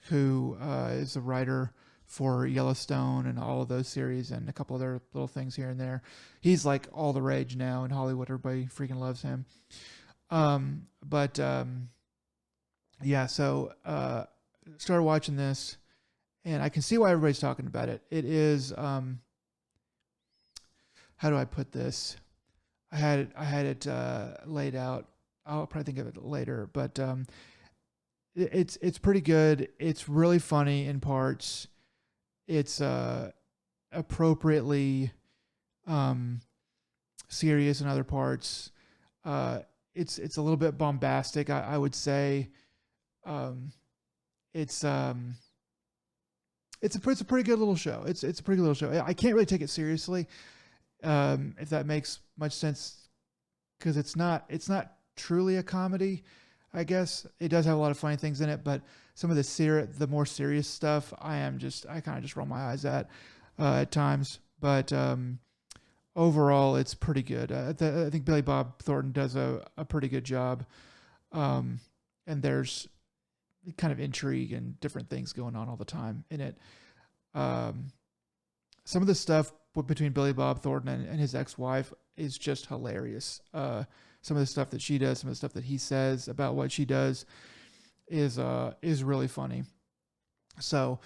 who is a writer for Yellowstone and all of those series and a couple other little things here and there. He's like all the rage now in Hollywood. Everybody freaking loves him. But yeah, so started watching this, and I can see why everybody's talking about it. It is how do I put this? I had it laid out. I'll probably think of it later, but it's pretty good. It's really funny in parts. It's appropriately um, serious in other parts. It's a little bit bombastic, I would say. Um, it's it's a pretty good little show. It's a pretty good little show. I can't really take it seriously, if that makes much sense, because it's not truly a comedy. I guess it does have a lot of funny things in it, but some of the more serious stuff, I kind of just roll my eyes at times. But overall, it's pretty good. I think Billy Bob Thornton does a pretty good job, um, and there's kind of intrigue and different things going on all the time in it. Um, some of the stuff between Billy Bob Thornton and his ex-wife is just hilarious. Some of the stuff that she does, some of the stuff that he says about what she does is really funny. So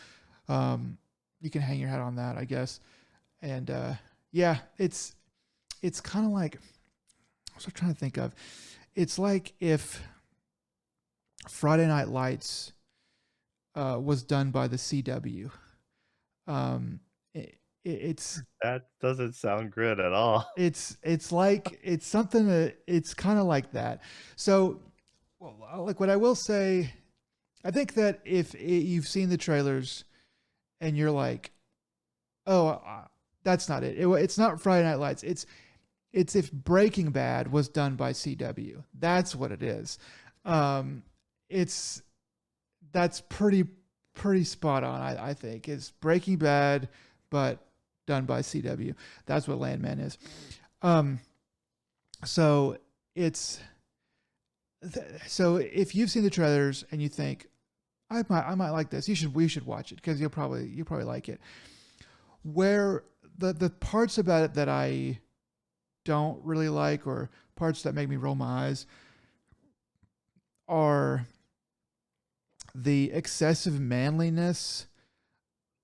you can hang your hat on that, I guess. And yeah, it's kind of like, what was I trying to think of? It's like if Friday Night Lights was done by the CW. It's That doesn't sound good at all. it's like it's something that it's kind of like that. So, well, like what I will say, I think that if you've seen the trailers and you're like, oh, that's not it. It's not Friday Night Lights. It's if Breaking Bad was done by CW. That's what it is. Um, it's that's pretty spot on. I think it's Breaking Bad, but done by CW. That's what Landman is. Um, so it's so if you've seen the trailers and you think I might like this, we should watch it because you'll probably like it. Where the parts about it that I don't really like, or parts that make me roll my eyes, are the excessive manliness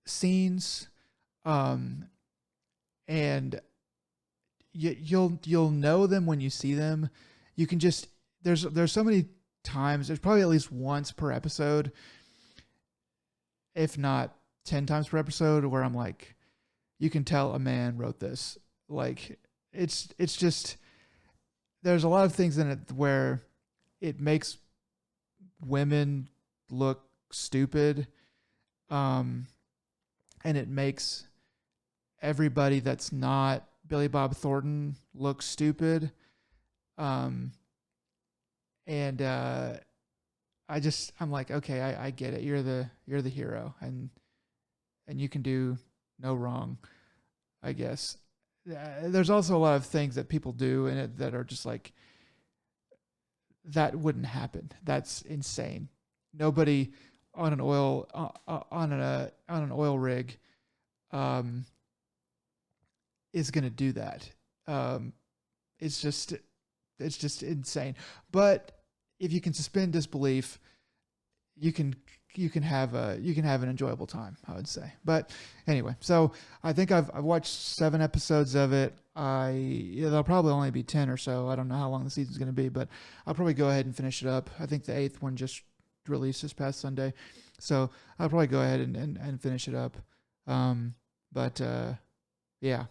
scenes. Um, and you'll know them when you see them. You can just there's so many times. There's probably at least once per episode, if not 10 times per episode, where I'm like, you can tell a man wrote this. Like it's just there's a lot of things in it where it makes women look stupid, um, and it makes everybody that's not Billy Bob Thornton look stupid. Um, and I'm like, okay, I get it. You're the hero, and and you can do no wrong, I guess. There's also a lot of things that people do in it that are just like that wouldn't happen. That's insane. Nobody on an oil on an oil rig um, is going to do that. Um, it's just it's just insane. But if you can suspend disbelief, you can you can have an enjoyable time, I would say. But anyway, so I think I've watched 7 episodes of it. There'll probably only be 10 or so. I don't know how long the season's going to be, but I'll probably go ahead and finish it up. I think the eighth one just released this past Sunday, so I'll probably go ahead and finish it up. Um, but yeah,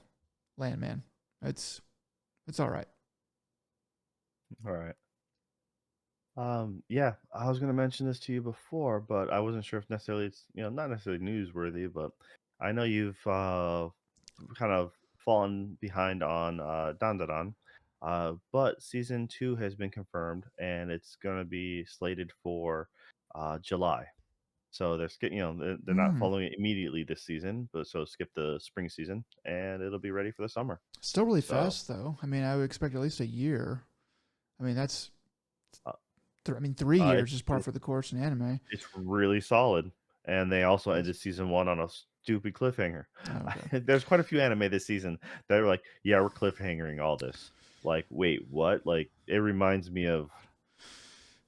Landman, it's all right. All right. Yeah, I was gonna mention this to you before, but I wasn't sure if necessarily it's, not necessarily newsworthy, but I know you've kind of fallen behind on Dandadan. But season 2 has been confirmed and it's gonna be slated for July. So they're not Mm. following it immediately this season, but so skip the spring season and it'll be ready for the summer. Still really So fast though. I mean, I would expect at least a year. I mean, that's uh, I mean, 3 years it's is par for the course in anime. It's really solid, and they also That's ended season 1 on a stupid cliffhanger. oh, okay. There's quite a few anime this season that are like, "Yeah, we're cliffhangering all this." Like, wait, what? Like, it reminds me of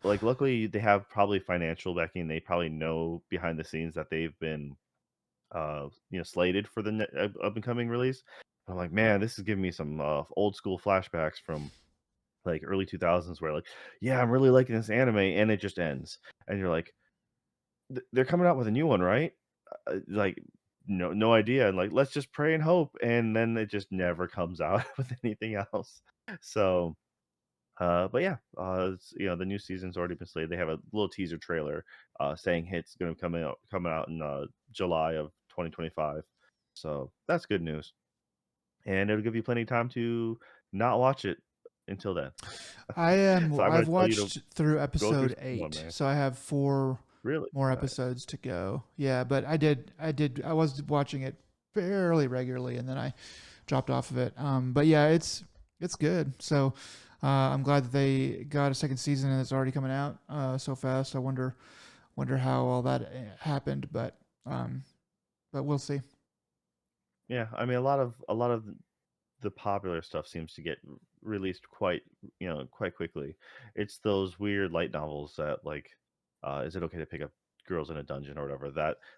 like, luckily, they have probably financial backing, they probably know behind the scenes that they've been, slated for the up and coming release. I'm like, "Man, this is giving me some, old school flashbacks from, like, early 2000s where, like, yeah, I'm really liking this anime," and it just ends, and you're like, they're coming out with a new one, right? Like, no idea, and like, let's just pray and hope, and then it just never comes out with anything else. So, but yeah, the new season's already been slated. They have a little teaser trailer, saying it's going to coming out in July of 2025. So that's good news, and it'll give you plenty of time to not watch it until then. So I'm going I've to tell you to watched through go through episode season one, 8, man. so I have 4 Really more nice. episodes to go. Yeah, but I was watching it fairly regularly, and then I dropped off of it. But yeah, it's good. So I'm glad that they got a second season and it's already coming out so fast. I wonder how all that happened, um, but we'll see. Yeah, I mean, a lot of the popular stuff seems to get released quite quickly. It's those weird light novels that like, is it okay to pick up girls in a dungeon or whatever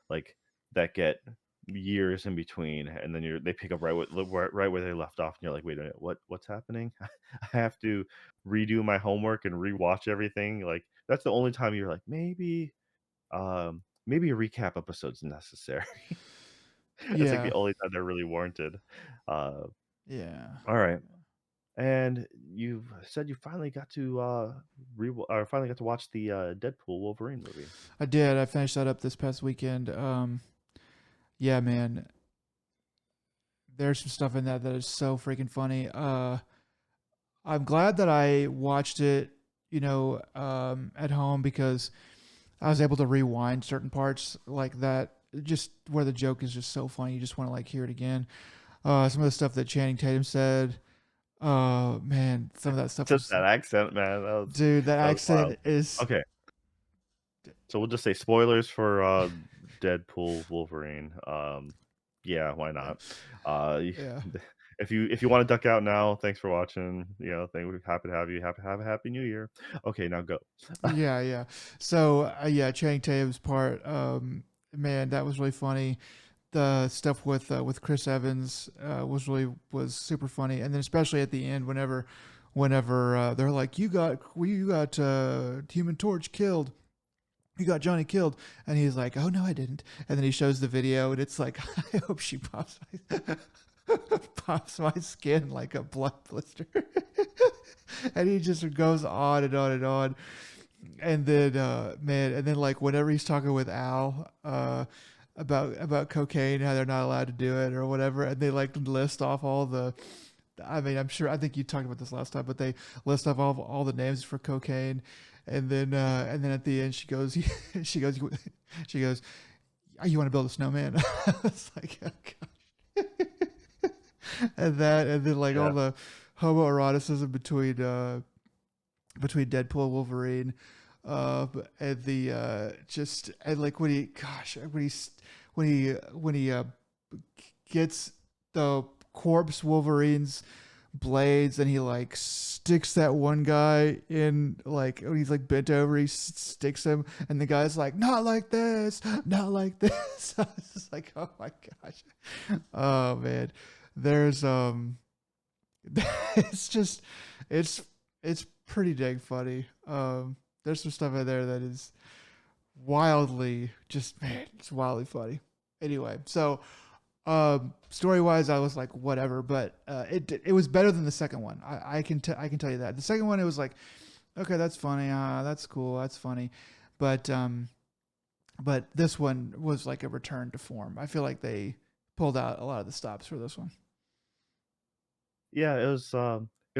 like that get years in between, and then they pick up right where they left off, and you're like, wait a minute, what's happening? I have to redo my homework and rewatch everything. Like that's the only time you're like, maybe a recap episode's necessary. It's like the Yeah, only time they're really warranted. Uh, yeah. all right. And you've said you finally got to finally got to watch the Deadpool Wolverine movie. I did. I finished that up this past weekend. Yeah, man. There's some stuff in that is so freaking funny. I'm glad that I watched it, at home because I was able to rewind certain parts like that, just where the joke is just so funny. You just want to like hear it again. Some of the stuff that Channing Tatum said. Man, some of that stuff Just was, that accent, man. dude. That That was accent wild. is, Okay, so we'll just say spoilers for Deadpool Wolverine. Yeah, why not? yeah. If you want to duck out now, thanks for watching. We're happy to have you. Happy have a happy New Year. Okay, now go. Yeah, yeah. So yeah, Channing Tatum's part, man, that was really funny. The stuff with Chris Evans was super funny, and then especially at the end, whenever they're like, you got Human Torch killed. You got Johnny killed, and he's like, "Oh no, I didn't." And then he shows the video, and it's like, "I hope she pops my skin like a blood blister." And he just goes on and on and on. And then man, and then like whenever he's talking with Al about cocaine, how they're not allowed to do it or whatever, and they like list off all the, I mean, I'm sure, I think you talked about this last time, but they list off all the names for cocaine, and then at the end she goes she goes, you want to build a snowman? It's like, oh gosh. And then like all Yeah. the homoeroticism between Deadpool and Wolverine, and the just and like when he, gosh, when he gets the corpse Wolverine's blades and he like sticks that one guy in, like when he's like bent over, he sticks him and the guy's like, not like this, not like this. I was just like, oh my gosh. Oh man. There's it's just it's it's pretty dang funny. There's some stuff in there that is wildly, just man, it's wildly funny. Anyway, so story wise, I was like whatever, but it was better than the second one. I can tell you that. The second one, it was like, okay, that's funny, that's cool, that's funny, but this one was like a return to form. I feel like they pulled out a lot of the stops for this one. Yeah, it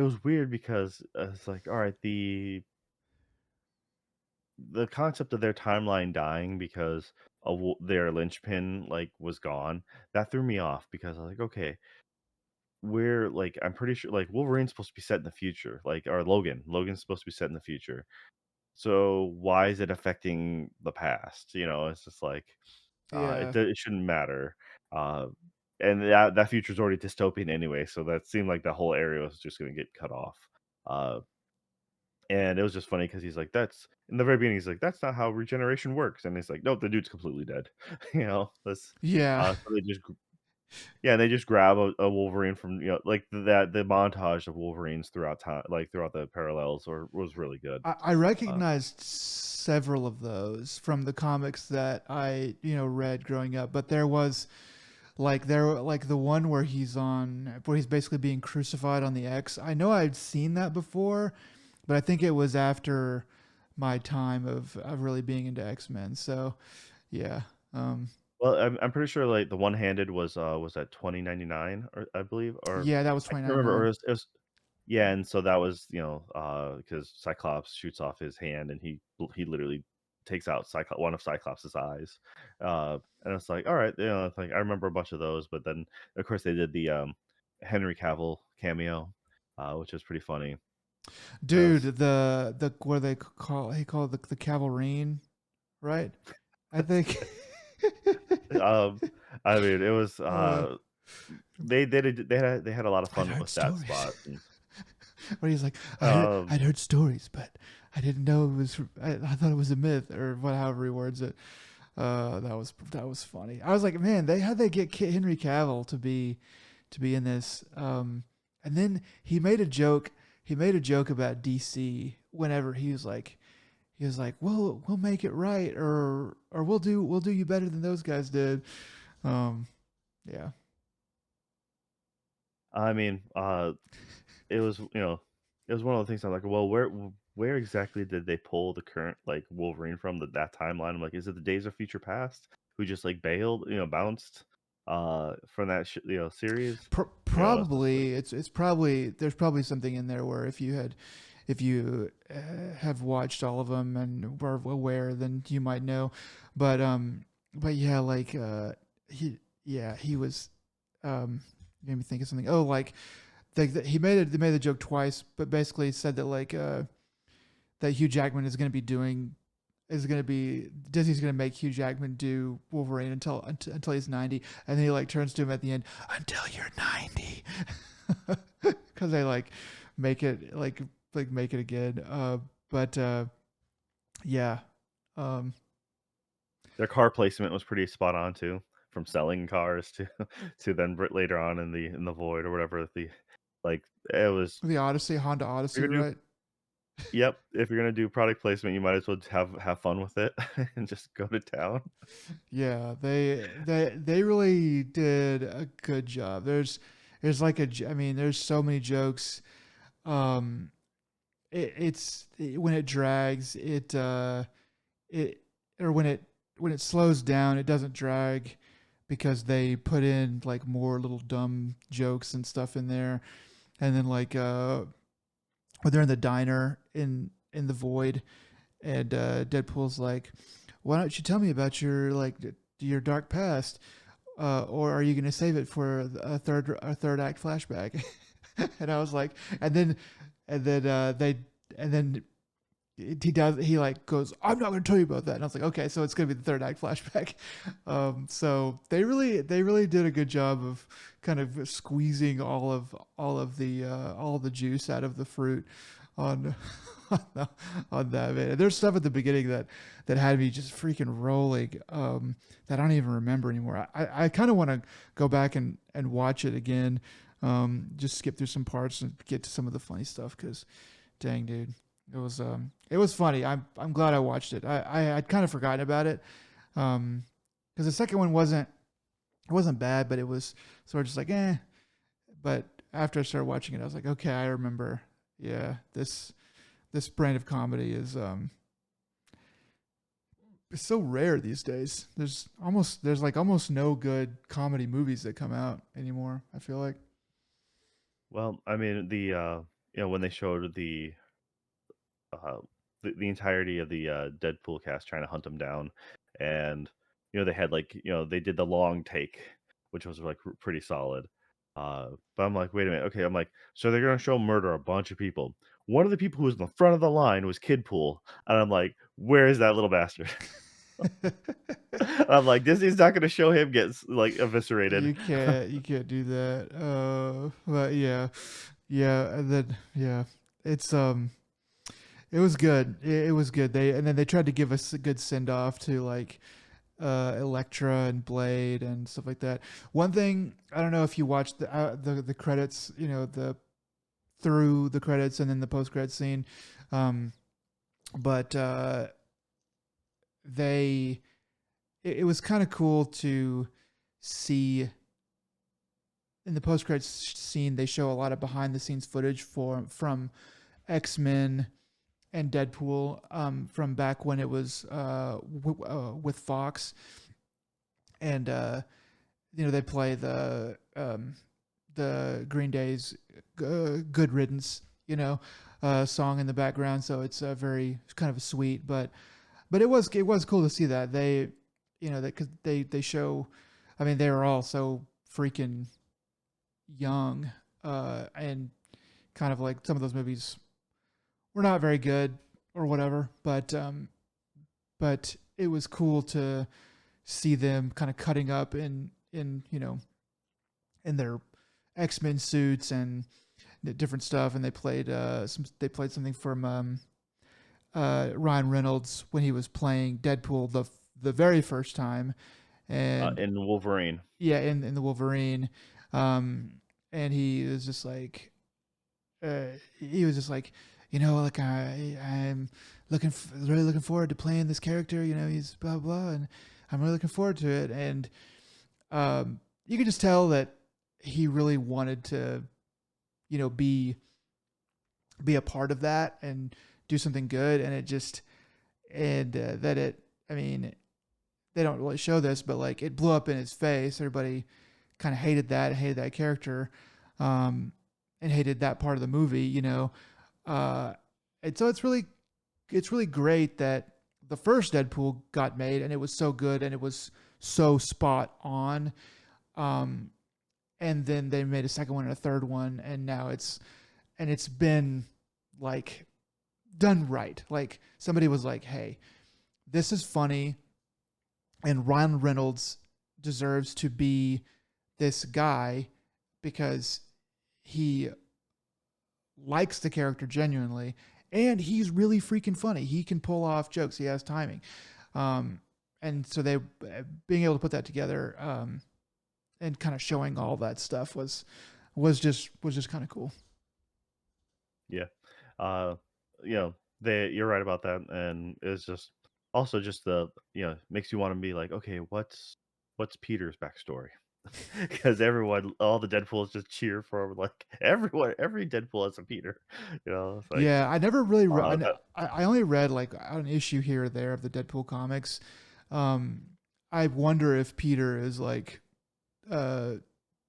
was weird because it's like, all right, the concept of their timeline dying because their linchpin like was gone, that threw me off because I was like, okay, we're like, I'm pretty sure like Wolverine's supposed to be set in the future, like or Logan's supposed to be set in the future. So why is it affecting the past? You know, it's just like Yeah, it shouldn't matter. Uh, and that future's already dystopian anyway, so that seemed like the whole area was just going to get cut off. Uh, and it was just funny because he's like, "That's," in the very beginning. He's like, "That's not how regeneration works," and he's like, "Nope, the dude's completely dead." You know, that's yeah. so yeah, they just grab a Wolverine from, like that the montage of Wolverines throughout time, like throughout the parallels, or was really good. I Uh, recognized several of those from the comics that I read growing up, but there like the one where he's basically being crucified on the X. I know I'd seen that before, but I think it was after my time of really being into X-Men. So yeah, um, well, I'm pretty sure like the one handed was at 2099, or I believe, or yeah, that was I can't remember, or 2099. it was yeah, and so that was, because Cyclops shoots off his hand and he literally takes out one of Cyclops' eyes. And it's like, all right, it's like I remember a bunch of those, but then of course they did the Henry Cavill cameo, which was pretty funny. Dude, the what do they call he called the Cavalrine, right? I think. Um, I mean, it was uh, they had a lot of I'd fun heard with that stories. spot. And, But he's like, um, I'd heard stories, but I didn't know it was. I thought it was a myth, or what, however he words it. That was funny. I was like, man, how'd they get Henry Cavill to be in this? And then he made a joke. He made a joke about DC whenever he was like, we'll make it right, or we'll do you better than those guys did. Um, yeah. I mean, it was, it was one of the things I'm like, well, where exactly did they pull the current like Wolverine from that timeline? I'm like, is it the Days of Future Past who just like bailed, bounced from that series? It's just like, Probably it's probably there's probably something in there where if you have watched all of them and were aware, then you might know. But yeah, like he was um made me think of something. Oh, like they made the joke twice, but basically said that like that Hugh Jackman is going to be Disney's going to make Hugh Jackman do Wolverine until he's 90, and then he like turns to him at the end, until you're 90, because they like make it make it again. But yeah, um, their car placement was pretty spot on too, from selling cars to to then later on in the void or whatever like it was. the Odyssey, Honda You're Odyssey, gonna do right? Yep, if you're gonna do product placement, you might as well have fun with it and just go to town. Yeah, they really did a good job. There's like I mean, there's so many jokes. Um, when it drags, it or when it slows down, it doesn't drag because they put in like more little dumb jokes and stuff in there. And then like when they're in the diner in the void, and Deadpool's like, why don't you tell me about your like your dark past, or are you going to save it for a third act flashback? And I was like, and then and then they and then he like goes, I'm not going to tell you about that. And I was like, okay, so it's going to be the third act flashback. So they really did a good job of kind of squeezing all of the juice out of the fruit on on that, man. There's stuff at the beginning that had me just freaking rolling, that I don't even remember anymore. I kind of want to go back and watch it again, just skip through some parts and get to some of the funny stuff, because dang, dude, it was funny. I'm glad I watched it. I'd kind of forgotten about it, because the second one wasn't bad, but it was sort of just like eh. But after I started watching it, I was like, okay, I remember. Yeah, this brand of comedy is it's so rare these days. There's like almost no good comedy movies that come out anymore, I feel like. Well, I mean, when they showed uh, the entirety of the Deadpool cast trying to hunt him down, and they had like they did the long take, which was like pretty solid. But I'm like, wait a minute, okay. I'm like, so they're gonna show murder a bunch of people. One of the people who was in the front of the line was Kidpool, and I'm like, where is that little bastard? I'm like, Disney's not gonna show him get like eviscerated. You can't do that. But yeah, yeah, and then yeah, it's it was good. It was good. They tried to give us a good send off to like Elektra and Blade and stuff like that. One thing, I don't know if you watched the credits, the through the credits and then the post credit scene, but they it was kind of cool to see in the post credits scene. They show a lot of behind the scenes footage from X-Men and Deadpool, from back when it was with Fox, and they play the Green Day's "Good Riddance," song in the background. So it's it's kind of sweet, but it was cool to see that because they show. I mean, they were all so freaking young, and kind of like some of those movies were not very good or whatever, but it was cool to see them kind of cutting up in their X-Men suits and different stuff, and they played something from Ryan Reynolds when he was playing Deadpool the very first time, and In Wolverine. yeah, in the Wolverine, and he was just like, like I'm really looking forward to playing this character. He's blah blah, and I'm really looking forward to it. And you could just tell that he really wanted to, be a part of that and do something good. And it just and that it. I mean, they don't really show this, but like it blew up in his face. Everybody kind of hated that character, and hated that part of the movie. And so it's really great that the first Deadpool got made and it was so good and it was so spot on. And then they made a second one and a third one, and now it's been like done right. Like somebody was like, "Hey, this is funny, and Ryan Reynolds deserves to be this guy because he likes the character genuinely, and he's really freaking funny. He can pull off jokes. He has timing." And so they being able to put that together, and kind of showing all that stuff was just kind of cool. Yeah. Uh, you're right about that, and it's just also just makes you want to be like, okay, what's Peter's backstory? Because all the Deadpools just cheer for like everyone, every Deadpool has a Peter. It's like Yeah, I never really that, I only read like an issue here or there of the Deadpool comics. Um, I wonder if Peter is like a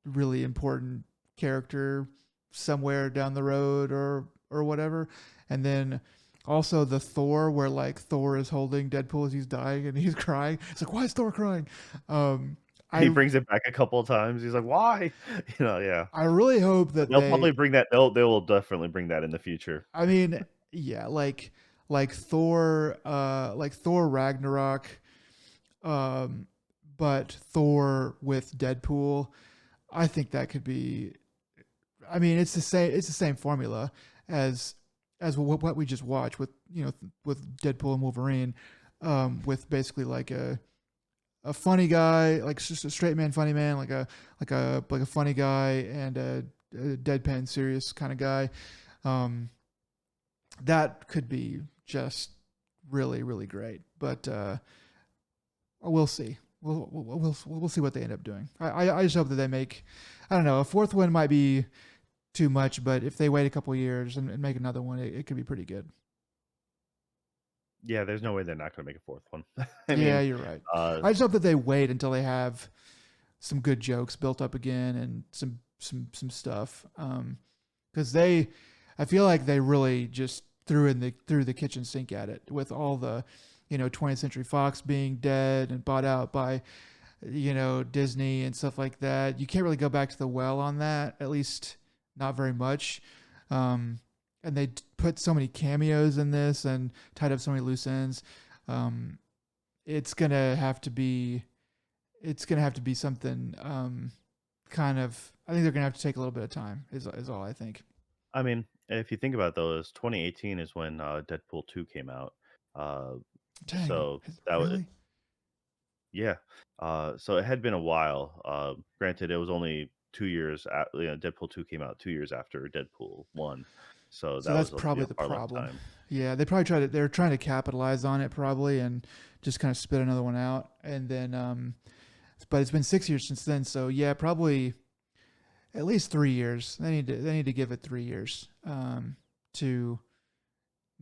really important character somewhere down the road or whatever. And then Also, the Thor where like Thor is holding Deadpool as he's dying and he's crying. It's like, why is Thor crying? Um, He I brings it back a couple of times. He's like, "Why?" Yeah. I really hope that They'll probably they. bring that they will definitely bring that in the future. I mean, yeah, like Thor Ragnarok, um, but Thor with Deadpool. I think that could be. I mean, it's the same. It's the same formula as what we just watched with with Deadpool and Wolverine, with basically like a funny guy, like just a straight man, funny man, like a funny guy and a deadpan serious kind of guy. Um, that could be just really really great. But we'll see. We'll see what they end up doing. I just hope that they make. I don't know. A fourth one might be too much, but if they wait a couple years and make another one, it could be pretty good. Yeah, there's no way they're not gonna make a 4th one. I Yeah, mean, you're right. uh, I just hope that they wait until they have some good jokes built up again and some stuff. Because I feel like they really just threw the kitchen sink at it with all the, 20th Century Fox being dead and bought out by, Disney and stuff like that. You can't really go back to the well on that, at least not very much. Um, and they put so many cameos in this and tied up so many loose ends. Um, it's gonna have to be something kind of. I think they're gonna have to take a little bit of time. Is all I think. I mean, if you think about it though, is 2018 is when, Deadpool 2 came out. Uh, Dang, so that was really? yeah. So it had been a while. Granted, it was only 2 years Deadpool 2 came out 2 years after Deadpool 1. So So that that's was, probably the far less problem. time. Yeah, they probably tried to. They're trying to capitalize on it probably and just kind of spit another one out, and then. But it's been 6 years since then, so yeah, probably at least 3 years. They need to give it 3 years to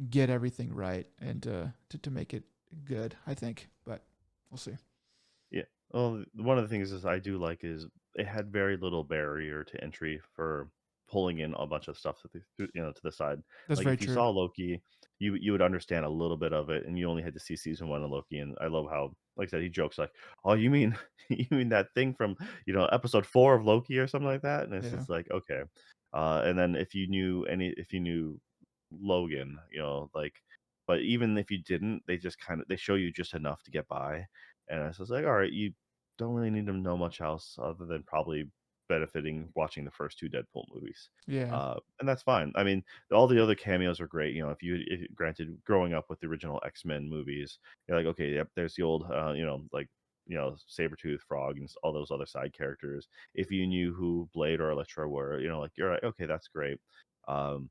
get everything right and to make it good. I think, but we'll see. Yeah. Well, one of the things is I do like is it had very little barrier to entry for pulling in a bunch of stuff to the side. That's Like very if you true. saw Loki, you would understand a little bit of it, and you only had to see season one of Loki. And I love how, like I said, he jokes like, "Oh, you mean you mean that thing from episode 4 of Loki or something like that?" And it's Yeah, just like okay. And then if you knew Logan, like, but even if you didn't, they just they show you just enough to get by. And it's just like, all right, you don't really need to know much else other than probably benefiting watching the first two Deadpool movies. yeah, And that's fine. I mean, all the other cameos are great. Granted, growing up with the original X-Men movies, you're like, okay, yep, there's the old, like, Sabretooth, Frog, and all those other side characters. If you knew who Blade or Elektra were, like, you're like, okay, that's great. Um,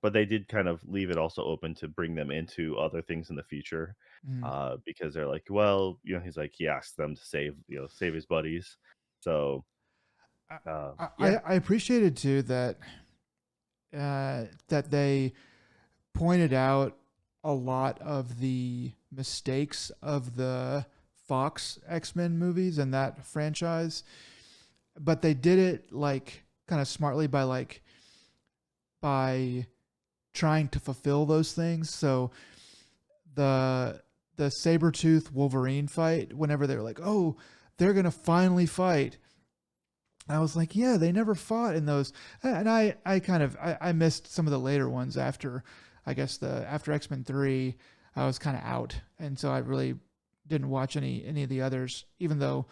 but they did kind of leave it also open to bring them into other things in the future, mm. because they're like, well, he's like he asked them to save his buddies. So I, yeah, I appreciated too that they pointed out a lot of the mistakes of the Fox X-Men movies and that franchise, but they did it like kind of smartly by trying to fulfill those things. So the the Sabretooth Wolverine fight, whenever they were like, "Oh, they're going to finally fight." I was like, "Yeah, they never fought in those." And I missed some of the later ones after I guess the after X-Men 3, I was kind of out. And so I really didn't watch any of the others even though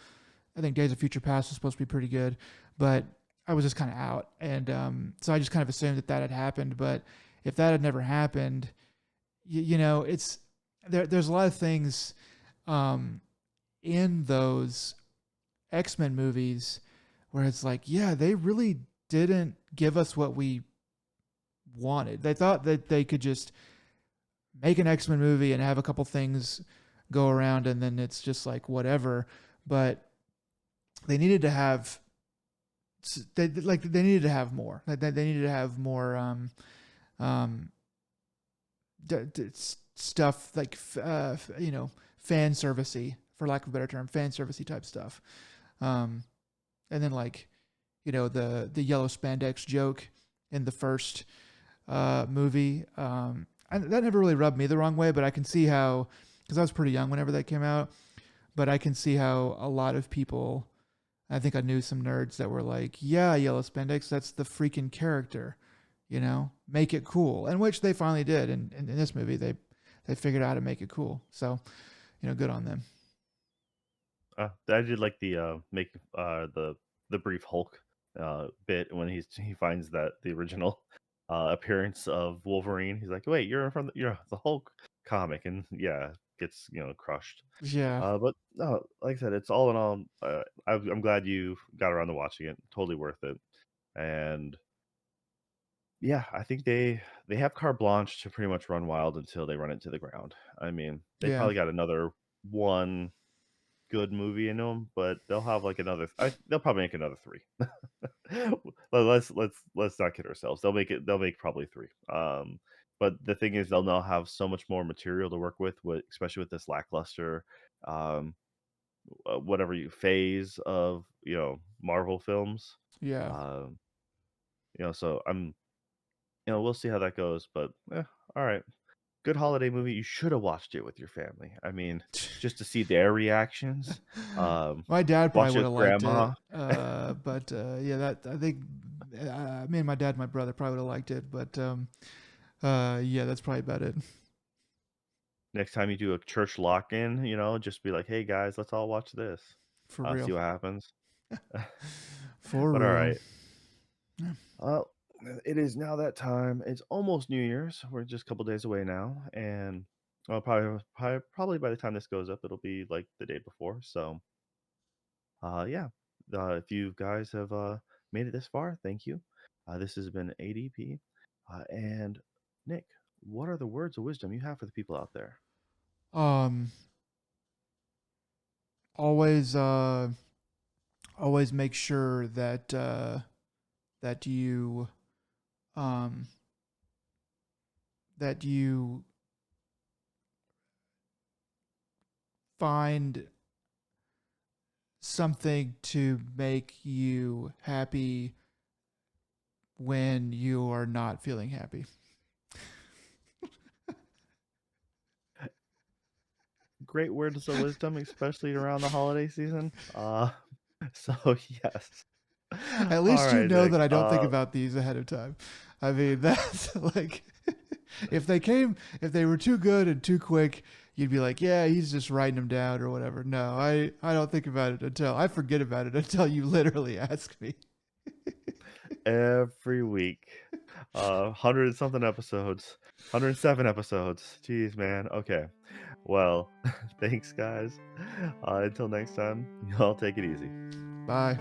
I think Days of Future Past was supposed to be pretty good, but I was just kind of out, and so I just kind of assumed that had happened. But if that had never happened, it's there's a lot of things um, in those X-Men movies where it's like, yeah, they really didn't give us what we wanted. They thought that they could just make an X-Men movie and have a couple things go around, and then it's just like whatever. But they needed to have they needed to have more. They needed to have more um, stuff like fan servicey, for lack of a better term, fan servicey type stuff. Um, and then like the yellow spandex joke in the first movie. And that never really rubbed me the wrong way, but I can see how, because I was pretty young whenever that came out, but I can see how a lot of people, I think I knew some nerds that were like, yeah, Yellow Spandex, that's the freaking character, make it cool. And which they finally did. And in this movie, they figured out how to make it cool. So, good on them. I did like the make the brief Hulk bit when he finds that the original appearance of Wolverine. He's like, "Wait, you're the Hulk comic," and yeah, gets crushed. Yeah. But no, like I said, it's all in all. I'm glad you got around to watching it. Totally worth it. And yeah, I think they have carte blanche to pretty much run wild until they run it to the ground. I mean, they Yeah. probably got another one good movie in them, but they'll have like they'll probably make another 3. Let's not kid ourselves. They'll make probably 3. But the thing is they'll now have so much more material to work with especially with this lackluster um whatever you phase of, Marvel films. Yeah. Um, so we'll see how that goes, but all right. Good holiday movie. You should have watched it with your family. I mean, just to see their reactions. My dad probably Watch it would with have liked it, grandma but yeah, that I think me and my dad, and my brother probably would have liked it, but yeah, that's probably about it. next time you do a church lock-in, just be like, "Hey guys, let's all watch this." For real, See what happens. for But all real. right. Well, it is now that time. It's almost New Year's. We're just a couple days away now, and probably by the time this goes up, it'll be like the day before. So, yeah. If you guys have made it this far, thank you. This has been ADP, and Nick. What are the words of wisdom you have for the people out there? Um, always, always make sure that you, um, that you find something to make you happy when you are not feeling happy. Great words of wisdom, especially around the holiday season. So yes. At All least you right, know Nick. that I don't think about these ahead of time. I mean, that's like, if they were too good and too quick, you'd be like, yeah, he's just writing them down or whatever. No, I don't think about it until I forget about it until you literally ask me. Every week. 100 and something episodes. 107 episodes. Jeez, man. Okay. Well, thanks, guys. Until next time, y'all take it easy. Bye.